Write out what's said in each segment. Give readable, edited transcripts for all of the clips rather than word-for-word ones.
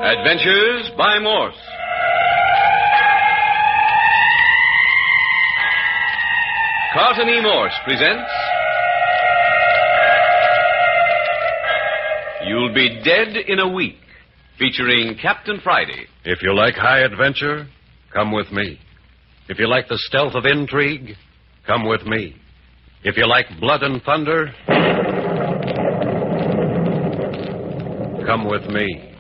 Adventures by Morse. Carson E. Morse presents You'll Be Dead in a Week, featuring Captain Friday. If you like high adventure, come with me. If you like the stealth of intrigue, come with me. If you like blood and thunder, come with me.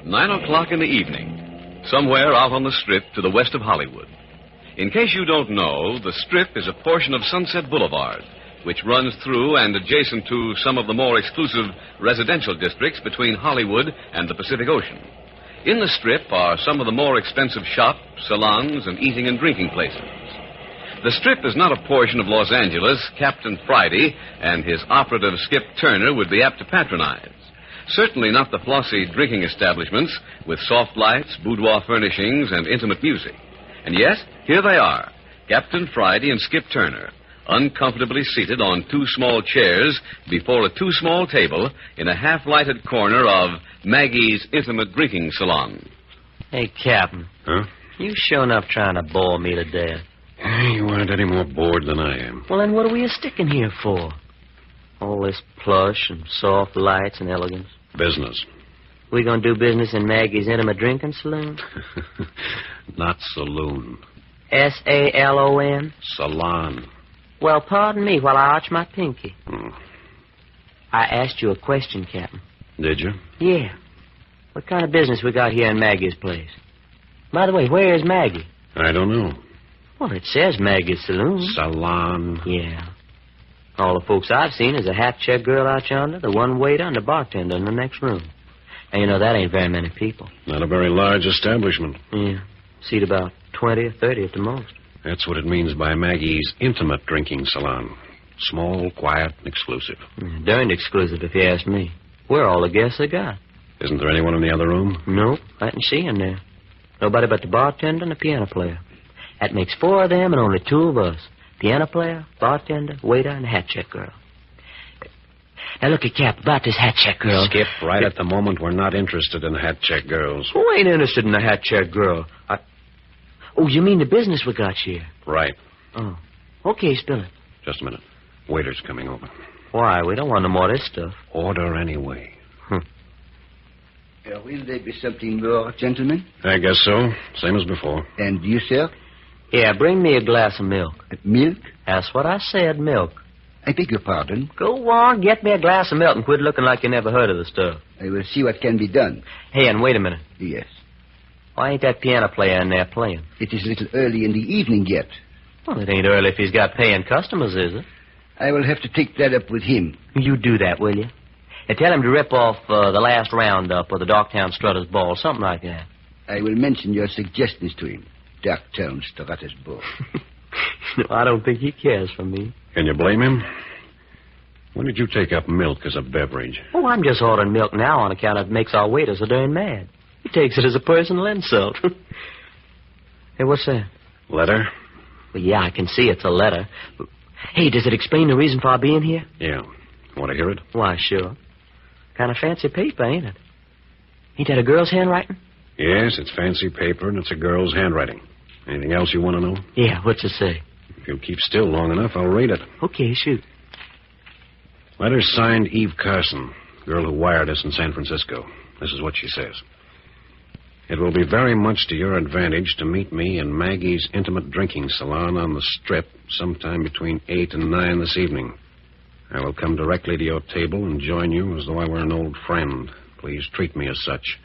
$9:00 in the evening, somewhere out on the Strip to the west of Hollywood. In case you don't know, the Strip is a portion of Sunset Boulevard, which runs through and adjacent to some of the more exclusive residential districts between Hollywood and the Pacific Ocean. In the Strip are some of the more expensive shops, salons, and eating and drinking places. The Strip is not a portion of Los Angeles Captain Friday and his operative Skip Turner would be apt to patronize. Certainly not the flossy drinking establishments with soft lights, boudoir furnishings, and intimate music. And yet, here they are, Captain Friday and Skip Turner, uncomfortably seated on two small chairs before a too small table in a half-lighted corner of Maggie's intimate drinking salon. Hey, Captain. Huh? You sure enough trying to bore me to death. You aren't any more bored than I am. Well, then what are we sticking here for? All this plush and soft lights and elegance. Business. We gonna do business in Maggie's intimate drinking saloon? Not saloon. S-A-L-O-N? Salon. Well, pardon me while I arch my pinky. Oh. I asked you a question, Captain. Did you? Yeah. What kind of business we got here in Maggie's place? By the way, where is Maggie? I don't know. Well, it says Maggie's saloon. Salon. Yeah. All the folks I've seen is a hat-check girl out yonder, the one waiter, and the bartender in the next room. And you know, that ain't very many people. Not a very large establishment. Yeah. Seat about 20 or 30 at the most. That's what it means by Maggie's intimate drinking salon. Small, quiet, and exclusive. Darned exclusive, if you ask me. We're all the guests they got. Isn't there anyone in the other room? Nope, I didn't see him there. Nobody but the bartender and the piano player. That makes 4 of them and only 2 of us. Piano player, bartender, waiter, and hat-check girl. Now, look at Cap, about this hat-check girl. Skip, right at the moment, we're not interested in hat-check girls. Who ain't interested in a hat-check girl? Oh, you mean the business we got here? Right. Oh. Okay, spill it. Just a minute. Waiter's coming over. Why? We don't want no more of this stuff. Order anyway. Will there be something more, gentlemen? I guess so. Same as before. And you, sir? Yeah, bring me a glass of milk. Milk? That's what I said, milk. I beg your pardon. Go on, get me a glass of milk and quit looking like you never heard of the stuff. I will see what can be done. Hey, and wait a minute. Yes. Why ain't that piano player in there playing? It is a little early in the evening yet. Well, it ain't early if he's got paying customers, is it? I will have to take that up with him. You do that, will you? And tell him to rip off the last roundup of the Darktown Strutters Ball, something like that. I will mention your suggestions to him. Darktown Strutters Ball. No, I don't think he cares for me. Can you blame him? When did you take up milk as a beverage? Oh, I'm just ordering milk now on account of it makes our waiter so darn mad. He takes it as a personal insult. Hey, what's that? Letter? Well, yeah, I can see it's a letter. Hey, does it explain the reason for our being here? Yeah. Want to hear it? Why, sure. Kind of fancy paper, ain't it? Ain't that a girl's handwriting? Yes, it's fancy paper, and it's a girl's handwriting. Anything else you want to know? Yeah, what's it say? If you'll keep still long enough, I'll read it. Okay, shoot. Letter signed Eve Carson, girl who wired us in San Francisco. This is what she says. It will be very much to your advantage to meet me in Maggie's intimate drinking salon on the Strip sometime between 8 and 9 this evening. I will come directly to your table and join you as though I were an old friend. Please treat me as such.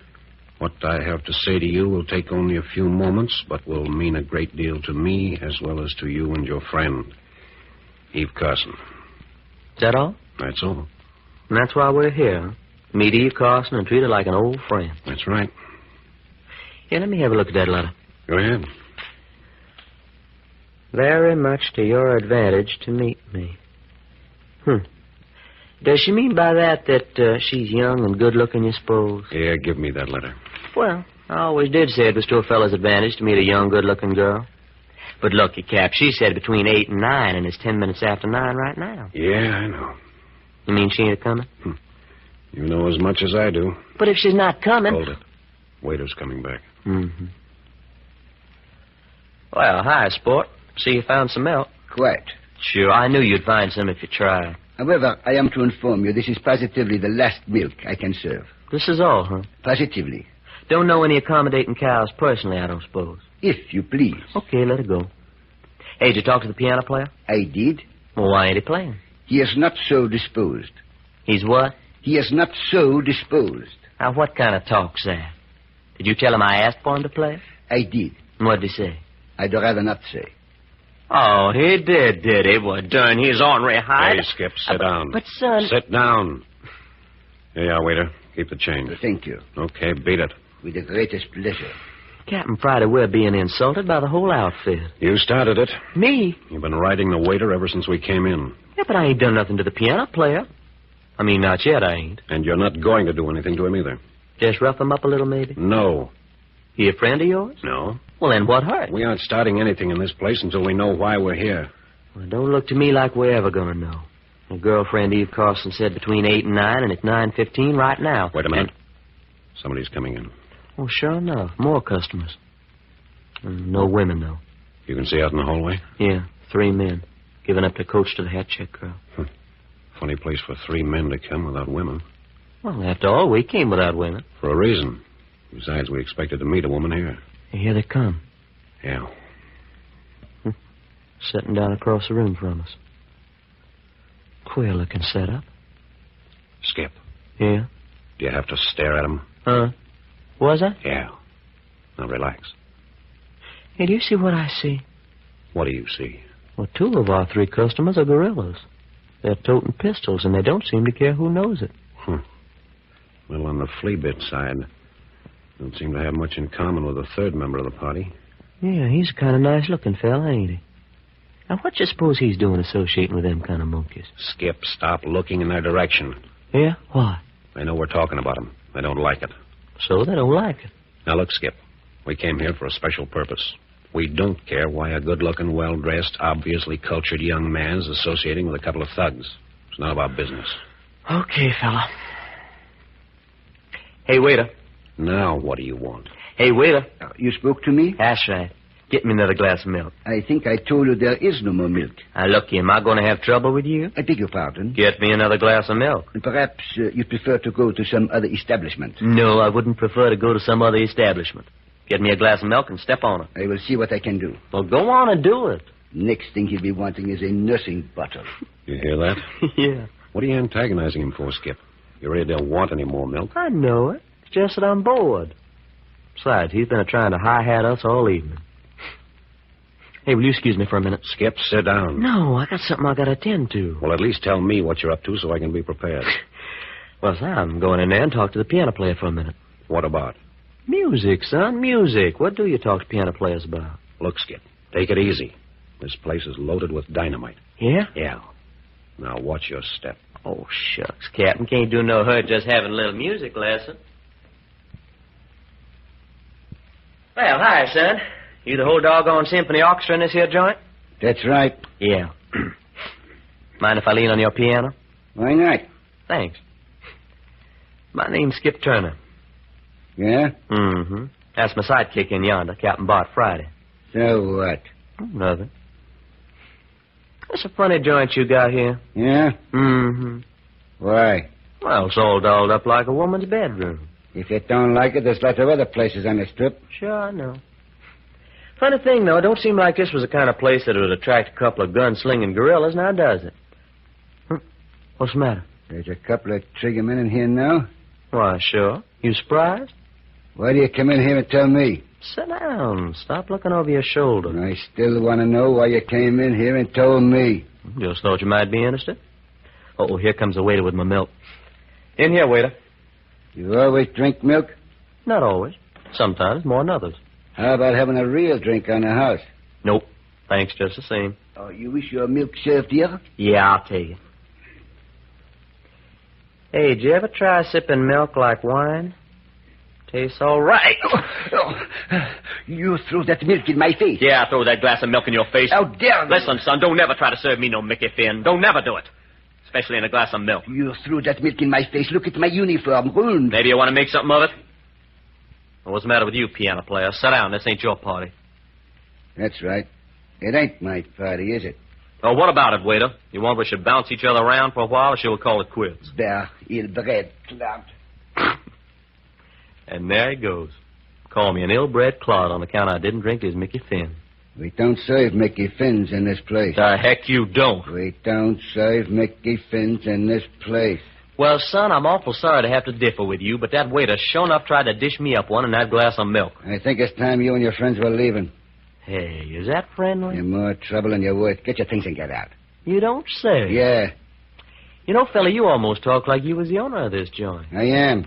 What I have to say to you will take only a few moments, but will mean a great deal to me as well as to you and your friend, Eve Carson. Is that all? That's all. And that's why we're here, huh? Meet Eve Carson and treat her like an old friend. That's right. Here, let me have a look at that letter. Go ahead. Very much to your advantage to meet me. Does she mean by that she's young and good-looking, you suppose? Yeah, give me that letter. Well, I always did say it was to a fella's advantage to meet a young, good-looking girl. But looky, Cap, she said between 8 and 9, and it's 10 minutes after 9 right now. Yeah, I know. You mean she ain't coming? You know as much as I do. But if she's not coming... Hold it. Waiter's coming back. Mm-hmm. Well, hi, sport. See you found some milk. Quite. Sure, I knew you'd find some if you tried. However, I am to inform you this is positively the last milk I can serve. This is all, huh? Positively. Don't know any accommodating cows personally, I don't suppose. If you please. Okay, let it go. Hey, did you talk to the piano player? I did. Well, why ain't he playing? He is not so disposed. He's what? He is not so disposed. Now, what kind of talk's that? Did you tell him I asked for him to play? I did. And what'd he say? I'd rather not say. Oh, he did he? Well, darn, he's ornery hide. Hey, Skip, sit down. But, son... Sit down. Here you are, waiter. Keep the change. Thank you. Okay, beat it. With the greatest pleasure. Captain Friday, we're being insulted by the whole outfit. You started it. Me? You've been riding the waiter ever since we came in. Yeah, but I ain't done nothing to the piano player. I mean, not yet, I ain't. And you're not going to do anything to him either. Just rough him up a little, maybe? No. He a friend of yours? No. Well, then what hurt? We aren't starting anything in this place until we know why we're here. Well, it don't look to me like we're ever going to know. My girlfriend Eve Carson said between 8 and 9, and it's 9:15 right now. Wait a minute. Somebody's coming in. Oh, sure enough. More customers. No women, though. You can see out in the hallway? Yeah, 3 men. Giving up their coach to the hat check girl. Funny place for 3 men to come without women. Well, after all, we came without women. For a reason. Besides, we expected to meet a woman here. Here they come. Yeah. Sitting down across the room from us. Queer-looking setup. Skip, Yeah? do you have to stare at him? Huh? Was I? Yeah. Now relax. Hey, do you see what I see? What do you see? Well, 2 of our 3 customers are gorillas. They're toting pistols, and they don't seem to care who knows it. Well, on the flea bit side, don't seem to have much in common with the 3rd member of the party. Yeah, he's a kind of nice-looking fella, ain't he? Now, what you suppose he's doing associating with them kind of monkeys? Skip, stop looking in their direction. Yeah? Why? They know we're talking about them. They don't like it. So they don't like it. Now, look, Skip. We came here for a special purpose. We don't care why a good-looking, well-dressed, obviously cultured young man is associating with a couple of thugs. It's none of our business. Okay, fella. Hey, waiter. Now, what do you want? Hey, waiter. You spoke to me? That's right. Get me another glass of milk. I think I told you there is no more milk. Now, look, am I going to have trouble with you? I beg your pardon. Get me another glass of milk. Perhaps you prefer to go to some other establishment. No, I wouldn't prefer to go to some other establishment. Get me a glass of milk and step on it. I will see what I can do. Well, go on and do it. Next thing he'll be wanting is a nursing bottle. You hear that? Yeah. What are you antagonizing him for, Skip? You really don't want any more milk? I know it. It's just that I'm bored. Besides, he's been trying to hi-hat us all evening. Hey, will you excuse me for a minute? Skip, sit down. No, I got something I got to attend to. Well, at least tell me what you're up to so I can be prepared. Well, son, I'm going in there and talk to the piano player for a minute. What about? Music, son, music. What do you talk to piano players about? Look, Skip, take it easy. This place is loaded with dynamite. Yeah? Yeah. Now, watch your step. Oh, shucks, Captain. Can't do no hurt just having a little music lesson. Well, hi, son. You the whole doggone symphony orchestra in this here joint? That's right. Yeah. Mind if I lean on your piano? Why not? Thanks. My name's Skip Turner. Yeah? Mm-hmm. That's my sidekick in yonder, Captain Bart Friday. So what? Nothing. That's a funny joint you got here. Yeah? Mm-hmm. Why? Well, it's all dolled up like a woman's bedroom. If you don't like it, there's lots of other places on the strip. Sure, I know. Funny thing, though, it don't seem like this was the kind of place that would attract a couple of gun-slinging gorillas, now does it? What's the matter? There's a couple of trigger men in here now. Why, sure. You surprised? Why do you come in here and tell me? Sit down. Stop looking over your shoulder. I still want to know why you came in here and told me. Just thought you might be interested. Oh, here comes the waiter with my milk. In here, waiter. You always drink milk? Not always. Sometimes more than others. How about having a real drink on the house? Nope. Thanks just the same. Oh, you wish your milk served here? Yeah, I'll tell you. Hey, did you ever try sipping milk like wine? case, all right. You threw that milk in my face. Yeah, I throw that glass of milk in your face. How dare you? Listen, son, don't never try to serve me no Mickey Finn. Don't never do it. Especially in a glass of milk. You threw that milk in my face. Look at my uniform, ruined. Maybe you want to make something of it? Well, what's the matter with you, piano player? Sit down. This ain't your party. That's right. It ain't my party, is it? Oh, what about it, waiter? You want we should bounce each other around for a while, or shall we call it quits? There, ill-bred clout. And there he goes. Call me an ill-bred clod on account I didn't drink his Mickey Finn. We don't serve Mickey Fins in this place. The heck you don't. We don't serve Mickey Fins in this place. Well, son, I'm awful sorry to have to differ with you, but that waiter sure enough tried to dish me up one in that glass of milk. I think it's time you and your friends were leaving. Hey, is that friendly? You're more trouble than you're worth. Get your things and get out. You don't say. Yeah, You know, fella, you almost talk like you was the owner of this joint. I am.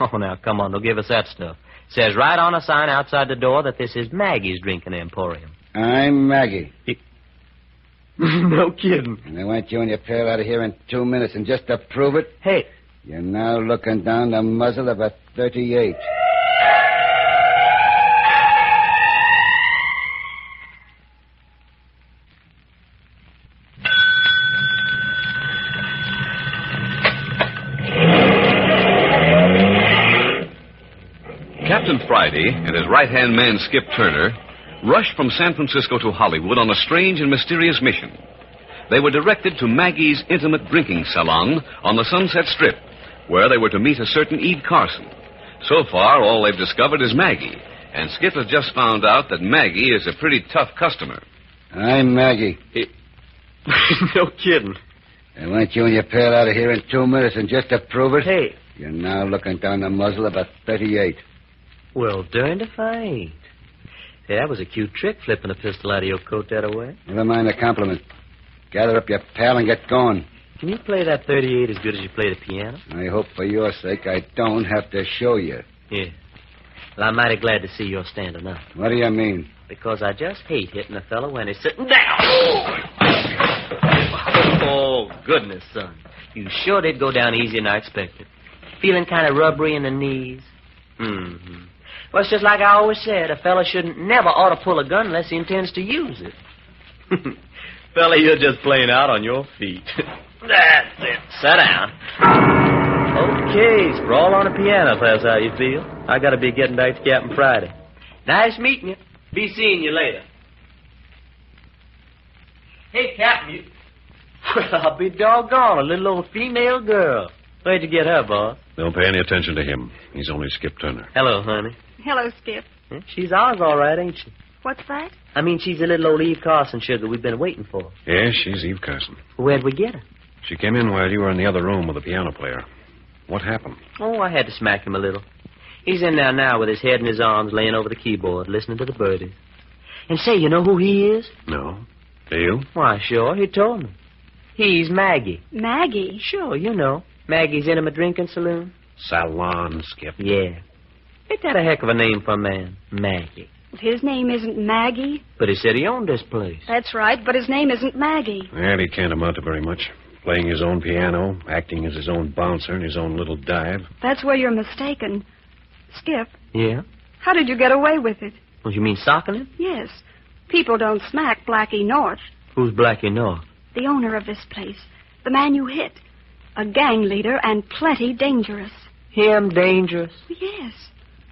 Oh, now, come on, don't give us that stuff. Says right on a sign outside the door that this is Maggie's Drinking Emporium. I'm Maggie. No kidding. And I want you and your pal out of here in 2 minutes. And just to prove it, Hey, you're now looking down the muzzle of a 38. Captain Friday and his right-hand man, Skip Turner, rushed from San Francisco to Hollywood on a strange and mysterious mission. They were directed to Maggie's intimate drinking salon on the Sunset Strip, where they were to meet a certain Eve Carson. So far, all they've discovered is Maggie, and Skip has just found out that Maggie is a pretty tough customer. I'm Maggie. no kidding. I want you and your pal out of here in 2 minutes. And just to prove it, Hey, you're now looking down the muzzle of a 38. well, darned if I ain't. Hey, that was a cute trick, flipping a pistol out of your coat that way. Never mind the compliment. Gather up your pal and get going. Can you play that 38 as good as you play the piano? I hope for your sake I don't have to show you. Yeah. Well, I'm mighty glad to see you're standing up. What do you mean? Because I just hate hitting a fellow when he's sitting down. Oh, goodness, son. You sure did go down easier than I expected. Feeling kind of rubbery in the knees. Mm-hmm. Well, it's just like I always said. A fella shouldn't never ought to pull a gun unless he intends to use it. Fella, you're just playing out on your feet. That's it. Sit down. Okay, sprawl on the piano if that's how you feel. I gotta be getting back to Captain Friday. Nice meeting you. Be seeing you later. Hey, Captain, you... Well, I'll be doggone, a little old female girl. Where'd you get her, boss? Don't pay any attention to him. He's only Skip Turner. Hello, honey. Hello, Skip. She's ours all right, ain't she? What's that? I mean, she's the little old Eve Carson sugar we've been waiting for. Yes, she's Eve Carson. Where'd we get her? She came in while you were in the other room with the piano player. What happened? Oh, I had to smack him a little. He's in there now with his head in his arms laying over the keyboard, listening to the birdies. And say, you know who he is? No. Do you? Why, sure, he told me. He's Maggie. Maggie? Sure, you know. Maggie's Intimate Drinking Saloon. Salon, Skip. Yeah. Ain't that a heck of a name for a man? Maggie. His name isn't Maggie. But he said he owned this place. That's right, but his name isn't Maggie. And he can't amount to very much. Playing his own piano, acting as his own bouncer in his own little dive. That's where you're mistaken. Skip, Yeah? how did you get away with it? Well, you mean socking him? Yes. People don't smack Blackie North, Who's Blackie North? the owner of this place. The man you hit. A gang leader and plenty dangerous. Him dangerous? Yes.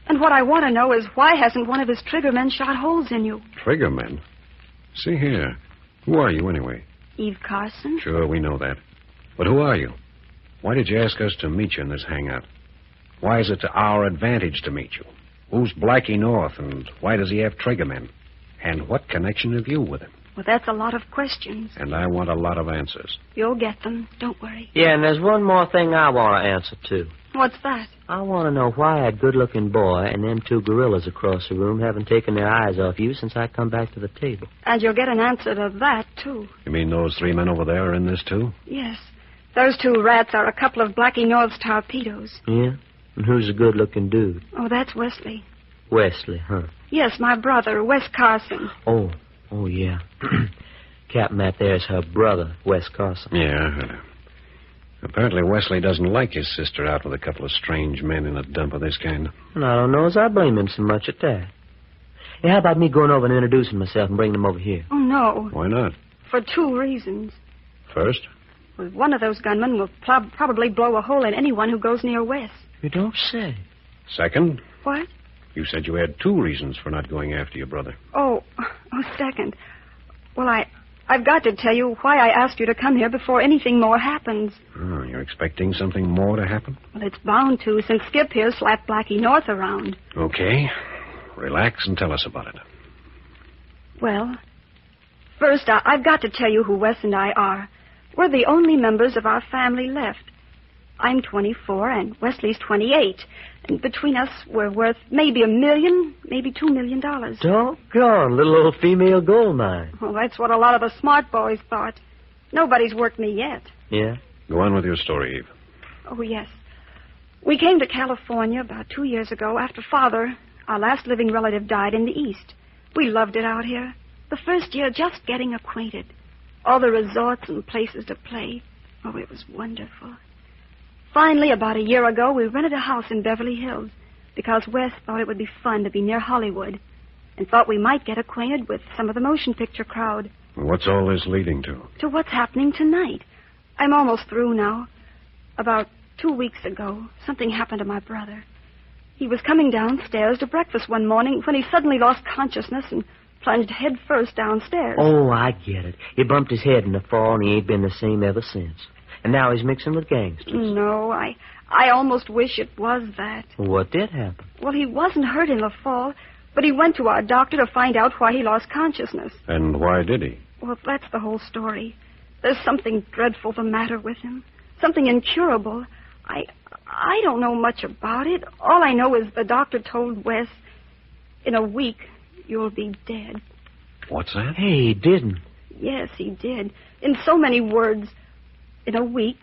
And what I want to know is why hasn't one of his triggermen shot holes in you? Triggermen? See here. Who are you, anyway? Eve Carson? Sure, we know that. But who are you? Why did you ask us to meet you in this hangout? Why is it to our advantage to meet you? Who's Blackie North, and why does he have triggermen? And what connection have you with him? Well, that's a lot of questions. And I want a lot of answers. You'll get them. Don't worry. Yeah, and there's one more thing I want to answer, too. What's that? I want to know why that good-looking boy and them two gorillas across the room haven't taken their eyes off you since I come back to the table. And you'll get an answer to that, too. You mean those three men over there are in this, too? Yes. Those two rats are a couple of Blackie North's torpedoes. Yeah? And who's the good-looking dude? Oh, that's Wesley. Wesley, huh? Yes, my brother, Wes Carson. Oh, yeah. Captain, that there's her brother, Wes Carson. Yeah, I heard her. Apparently Wesley doesn't like his sister out with a couple of strange men in a dump of this kind. And I don't know as I blame him so much at that. Hey, how about me going over and introducing myself and bringing them over here? Oh, no. Why not? For 2 reasons. First? Well, one of those gunmen will probably blow a hole in anyone who goes near Wes. You don't say. Second? What? You said you had 2 reasons for not going after your brother. Oh, second. Well, I've got to tell you why I asked you to come here before anything more happens. Oh, you're expecting something more to happen? Well, it's bound to, since Skip here slapped Blackie North around. Okay. Relax and tell us about it. Well, first, I've got to tell you who Wes and I are. We're the only members of our family left. I'm 24 and Wesley's 28. And between us, we're worth maybe $1 million, maybe $2 million. Doggone, little old female gold mine. Well, that's what a lot of the smart boys thought. Nobody's worked me yet. Yeah? Go on with your story, Eve. Oh, yes. We came to California about 2 years ago after Father, our last living relative, died in the East. We loved it out here. The first year, just getting acquainted. All the resorts and places to play. Oh, it was wonderful. Finally, about a year ago, we rented a house in Beverly Hills because Wes thought it would be fun to be near Hollywood and thought we might get acquainted with some of the motion picture crowd. What's all this leading to? To what's happening tonight. I'm almost through now. About 2 weeks ago, something happened to my brother. He was coming downstairs to breakfast one morning when he suddenly lost consciousness and plunged head first downstairs. Oh, I get it. He bumped his head in the fall, and he ain't been the same ever since. And now he's mixing with gangsters. No, I almost wish it was that. What did happen? Well, he wasn't hurt in the fall, but he went to our doctor to find out why he lost consciousness. And why did he? Well, that's the whole story. There's something dreadful the matter with him. Something incurable. I don't know much about it. All I know is the doctor told Wes, in a week, you'll be dead. What's that? Hey, he didn't. Yes, he did. In so many words. In a week,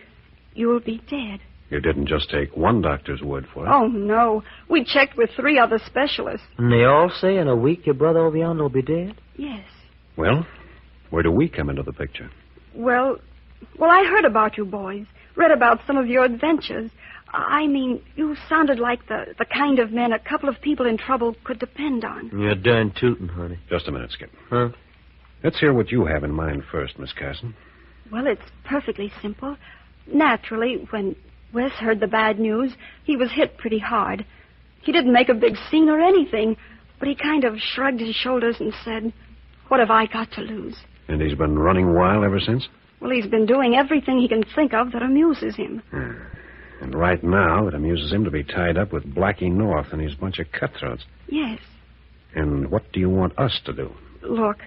you'll be dead. You didn't just take one doctor's word for it. Oh, no. We checked with 3 other specialists. And they all say in a week your brother over yonder will be dead? Yes. Well, where do we come into the picture? Well, I heard about you boys. Read about some of your adventures. I mean, you sounded like the kind of men a couple of people in trouble could depend on. You're darn tootin', honey. Just a minute, Skip. Huh? Let's hear what you have in mind first, Miss Carson. Well, it's perfectly simple. Naturally, when Wes heard the bad news, he was hit pretty hard. He didn't make a big scene or anything, but he kind of shrugged his shoulders and said, what have I got to lose? And he's been running wild ever since? Well, he's been doing everything he can think of that amuses him. And right now, it amuses him to be tied up with Blackie North and his bunch of cutthroats. Yes. And what do you want us to do? Look,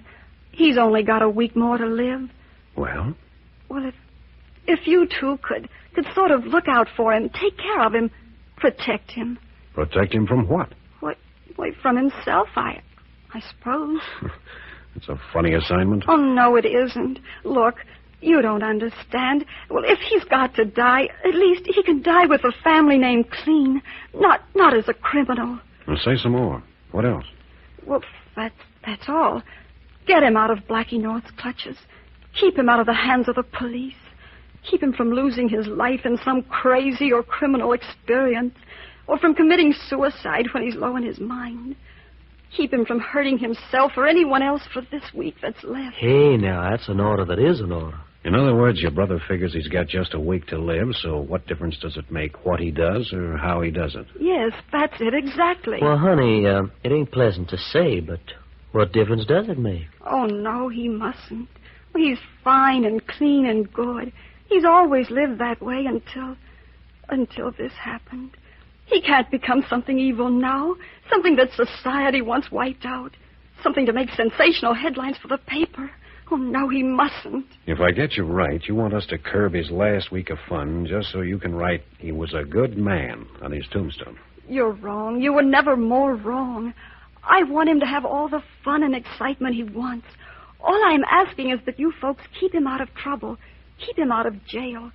he's only got a week more to live. Well? Well, if you two could sort of look out for him, take care of him, protect him. Protect him from what? Why, from himself, I suppose. It's a funny assignment. Oh, no, it isn't. Look, you don't understand. Well, if he's got to die, at least he can die with a family name clean, not as a criminal. Well, say some more. What else? Well, that's all. Get him out of Blackie North's clutches. Keep him out of the hands of the police. Keep him from losing his life in some crazy or criminal experience, or from committing suicide when he's low in his mind. Keep him from hurting himself or anyone else for this week that's left. Hey, now, that's an order that is an order. In other words, your brother figures he's got just a week to live, so what difference does it make what he does or how he does it? Yes, that's it, exactly. Well, honey, it ain't pleasant to say, but what difference does it make? Oh, no, he mustn't. He's fine and clean and good. He's always lived that way until this happened. He can't become something evil now, something that society once wiped out, something to make sensational headlines for the paper. Oh, no, he mustn't. If I get you right, you want us to curb his last week of fun just so you can write, he was a good man on his tombstone. You're wrong. You were never more wrong. I want him to have all the fun and excitement he wants. All I'm asking is that you folks keep him out of trouble. Keep him out of jail.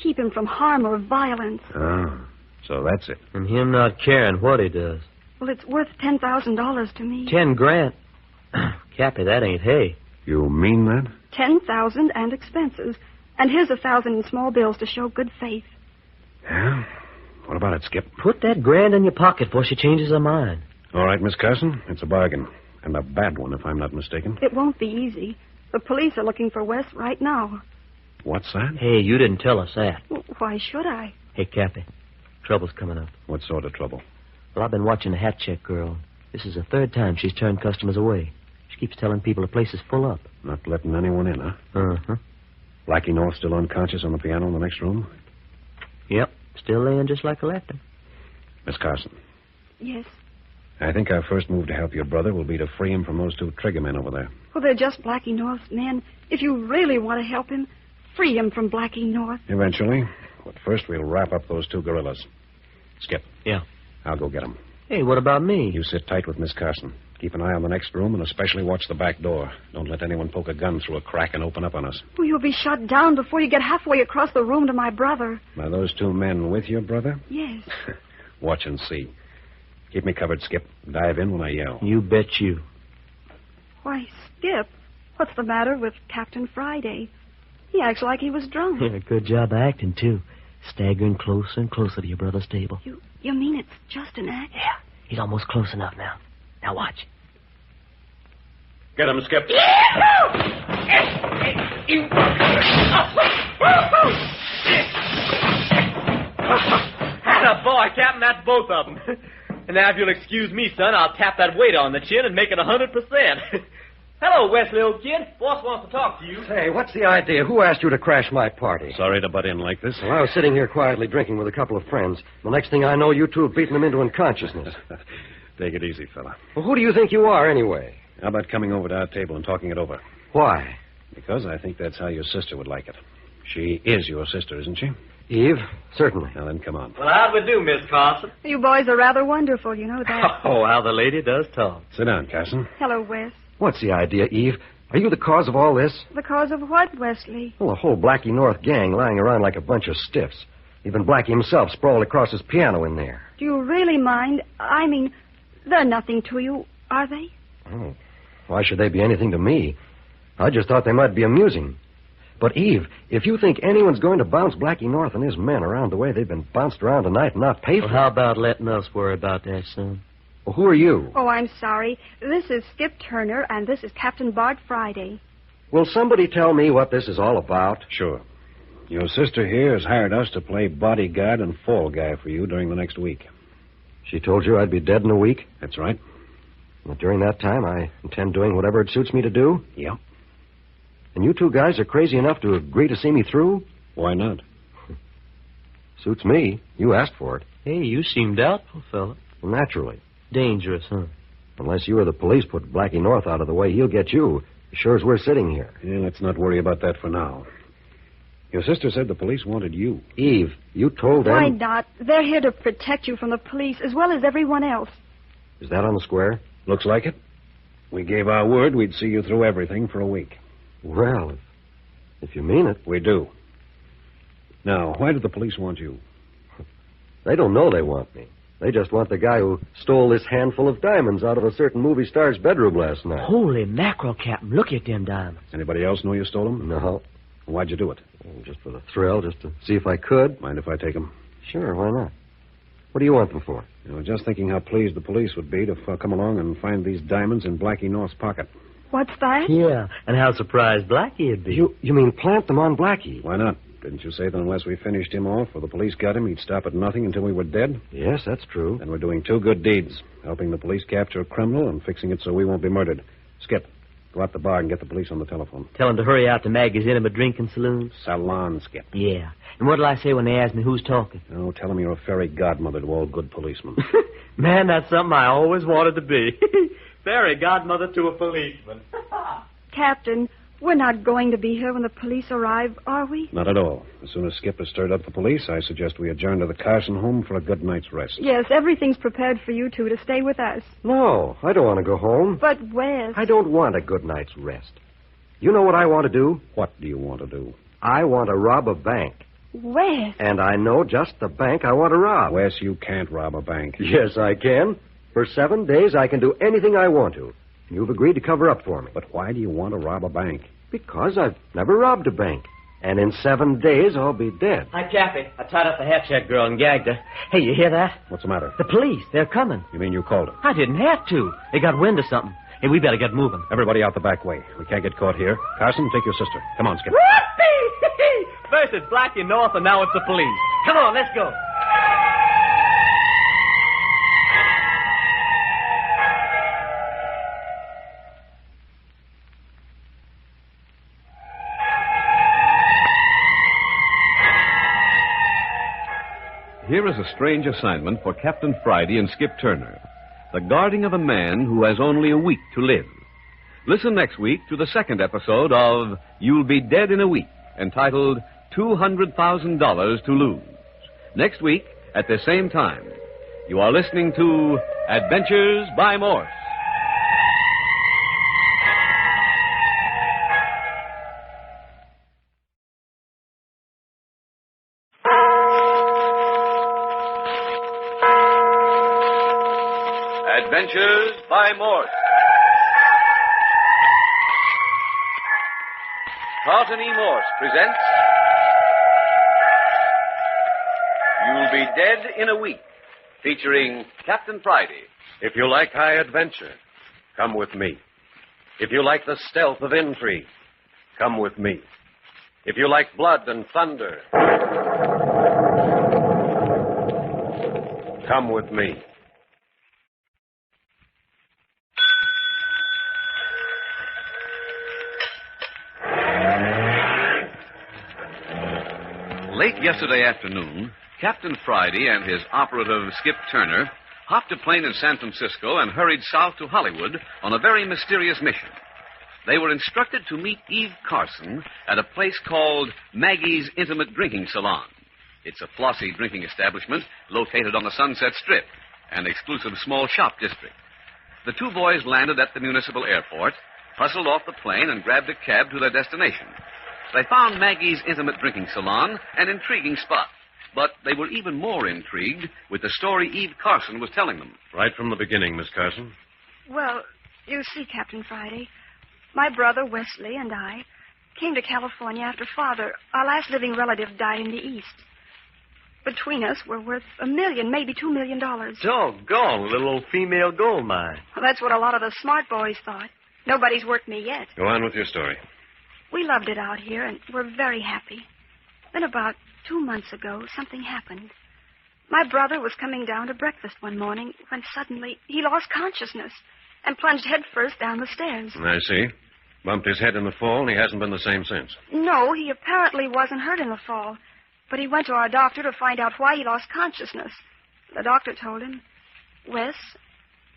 Keep him from harm or violence. Ah, so that's it. And him not caring what he does. Well, it's worth $10,000 to me. $10,000? Cappy, that ain't hay. You mean that? $10,000 and expenses. And here's 1,000 in small bills to show good faith. Yeah? What about it, Skip? Put that grand in your pocket before she changes her mind. All right, Miss Carson. It's a bargain. And a bad one, if I'm not mistaken. It won't be easy. The police are looking for Wes right now. What's that? Hey, you didn't tell us that. Why should I? Hey, Cappy, trouble's coming up. What sort of trouble? Well, I've been watching the hat check girl. This is the third time she's turned customers away. She keeps telling people the place is full up. Not letting anyone in, huh? Uh-huh. Blackie North still unconscious on the piano in the next room? Yep, still laying just like I left him. Miss Carson. Yes. I think our first move to help your brother will be to free him from those 2 trigger men over there. Well, they're just Blackie North's men. If you really want to help him, free him from Blackie North. Eventually. But first we'll wrap up those 2 guerrillas. Skip. Yeah. I'll go get them. Hey, what about me? You sit tight with Miss Carson. Keep an eye on the next room and especially watch the back door. Don't let anyone poke a gun through a crack and open up on us. Well, you'll be shot down before you get halfway across the room to my brother. Are those 2 men with your brother? Yes. Watch and see. Keep me covered, Skip. Dive in when I yell. You bet you. Why, Skip, what's the matter with Captain Friday? He acts like he was drunk. Yeah, good job acting, too. Staggering closer and closer to your brother's table. You mean it's just an act? Yeah, he's almost close enough now. Now watch. Get him, Skip. Atta boy, Captain, that's both of them. And now if you'll excuse me, son, I'll tap that waiter on the chin and make it 100%. Hello, Wesley, old kid. Boss wants to talk to you. Hey, what's the idea? Who asked you to crash my party? Sorry to butt in like this. Well, I was sitting here quietly drinking with a couple of friends. The next thing I know, you 2 have beaten them into unconsciousness. Take it easy, fella. Well, who do you think you are, anyway? How about coming over to our table and talking it over? Why? Because I think that's how your sister would like it. She is your sister, isn't she? Eve? Certainly. Now then, come on. Well, how'd we do, Miss Carson? You boys are rather wonderful, you know that. Oh, how the lady does talk. Sit down, Carson. Hello, Wes. What's the idea, Eve? Are you the cause of all this? The cause of what, Wesley? Well, the whole Blackie North gang lying around like a bunch of stiffs. Even Blackie himself sprawled across his piano in there. Do you really mind? I mean, they're nothing to you, are they? Oh, why should they be anything to me? I just thought they might be amusing. But, Eve, if you think anyone's going to bounce Blackie North and his men around the way they've been bounced around tonight and not pay for Well, how about letting us worry about that, son? Well, who are you? Oh, I'm sorry. This is Skip Turner, and this is Captain Bart Friday. Will somebody tell me what this is all about? Sure. Your sister here has hired us to play bodyguard and fall guy for you during the next week. She told you I'd be dead in a week? That's right. Well, during that time, I intend doing whatever it suits me to do? Yeah. And you 2 guys are crazy enough to agree to see me through? Why not? Suits me. You asked for it. Hey, you seem doubtful, fella. Well, naturally. Dangerous, huh? Unless you or the police put Blackie North out of the way, he'll get you. As sure as we're sitting here. Yeah, let's not worry about that for now. Your sister said the police wanted you. Eve, you told them... Why not? They're here to protect you from the police as well as everyone else. Is that on the square? Looks like it. We gave our word we'd see you through everything for a week. Well, if you mean it. We do. Now, why did the police want you? They don't know they want me. They just want the guy who stole this handful of diamonds out of a certain movie star's bedroom last night. Holy mackerel, Captain. Look at them diamonds. Anybody else know you stole them? No. Why'd you do it? Just for the thrill, just to see if I could. Mind if I take them? Sure, why not? What do you want them for? Just thinking how pleased the police would be to come along and find these diamonds in Blackie North's pocket. What's that? Yeah, and how surprised Blackie'd be. You mean plant them on Blackie? Why not? Didn't you say that unless we finished him off or the police got him, he'd stop at nothing until we were dead? Yes, that's true. Then we're doing 2 good deeds, helping the police capture a criminal and fixing it so we won't be murdered. Skip, go out the bar and get the police on the telephone. Tell them to hurry out to Maggie's intimate drinking saloon. Salon, Skip. Yeah. And what'll I say when they ask me who's talking? Oh, tell them you're a fairy godmother to all good policemen. Man, that's something I always wanted to be. Fairy godmother to a policeman. Captain, we're not going to be here when the police arrive, are we? Not at all. As soon as Skip has stirred up the police, I suggest we adjourn to the Carson home for a good night's rest. Yes, everything's prepared for you 2 to stay with us. No, I don't want to go home. But, Wes... I don't want a good night's rest. You know what I want to do? What do you want to do? I want to rob a bank. Wes... And I know just the bank I want to rob. Wes, you can't rob a bank. Yes, I can. For 7 days, I can do anything I want to. You've agreed to cover up for me. But why do you want to rob a bank? Because I've never robbed a bank. And in 7 days, I'll be dead. Hi, Cappy. I tied up the hat check girl and gagged her. Hey, you hear that? What's the matter? The police. They're coming. You mean you called them? I didn't have to. They got wind of something. Hey, we better get moving. Everybody out the back way. We can't get caught here. Carson, take your sister. Come on, Skip. First it's Blackie North, and now it's the police. Come on, let's go. Here is a strange assignment for Captain Friday and Skip Turner. The guarding of a man who has only a week to live. Listen next week to the second episode of You'll Be Dead in a Week, entitled $200,000 to Lose. Next week, at the same time, you are listening to Adventures by Morse. Adventures by Morse. Carson E. Morse presents You'll Be Dead in a Week, featuring Captain Friday. If you like high adventure, come with me. If you like the stealth of intrigue, come with me. If you like blood and thunder, come with me. Late yesterday afternoon, Captain Friday and his operative Skip Turner hopped a plane in San Francisco and hurried south to Hollywood on a very mysterious mission. They were instructed to meet Eve Carson at a place called Maggie's Intimate Drinking Salon. It's a flossy drinking establishment located on the Sunset Strip, an exclusive small shop district. The two boys landed at the municipal airport, hustled off the plane, and grabbed a cab to their destination. They found Maggie's Intimate Drinking Salon an intriguing spot, but they were even more intrigued with the story Eve Carson was telling them. Right from the beginning, Miss Carson. Well, you see, Captain Friday, my brother Wesley and I came to California after Father, our last living relative, died in the East. Between us, we're worth $1 million, maybe $2 million. Doggone, little old female gold mine. Well, that's what a lot of the smart boys thought. Nobody's worked me yet. Go on with your story. We loved it out here, and we're very happy. Then about 2 months ago, something happened. My brother was coming down to breakfast one morning when suddenly he lost consciousness and plunged headfirst down the stairs. I see. Bumped his head in the fall, and he hasn't been the same since. No, he apparently wasn't hurt in the fall, but he went to our doctor to find out why he lost consciousness. The doctor told him, Wes,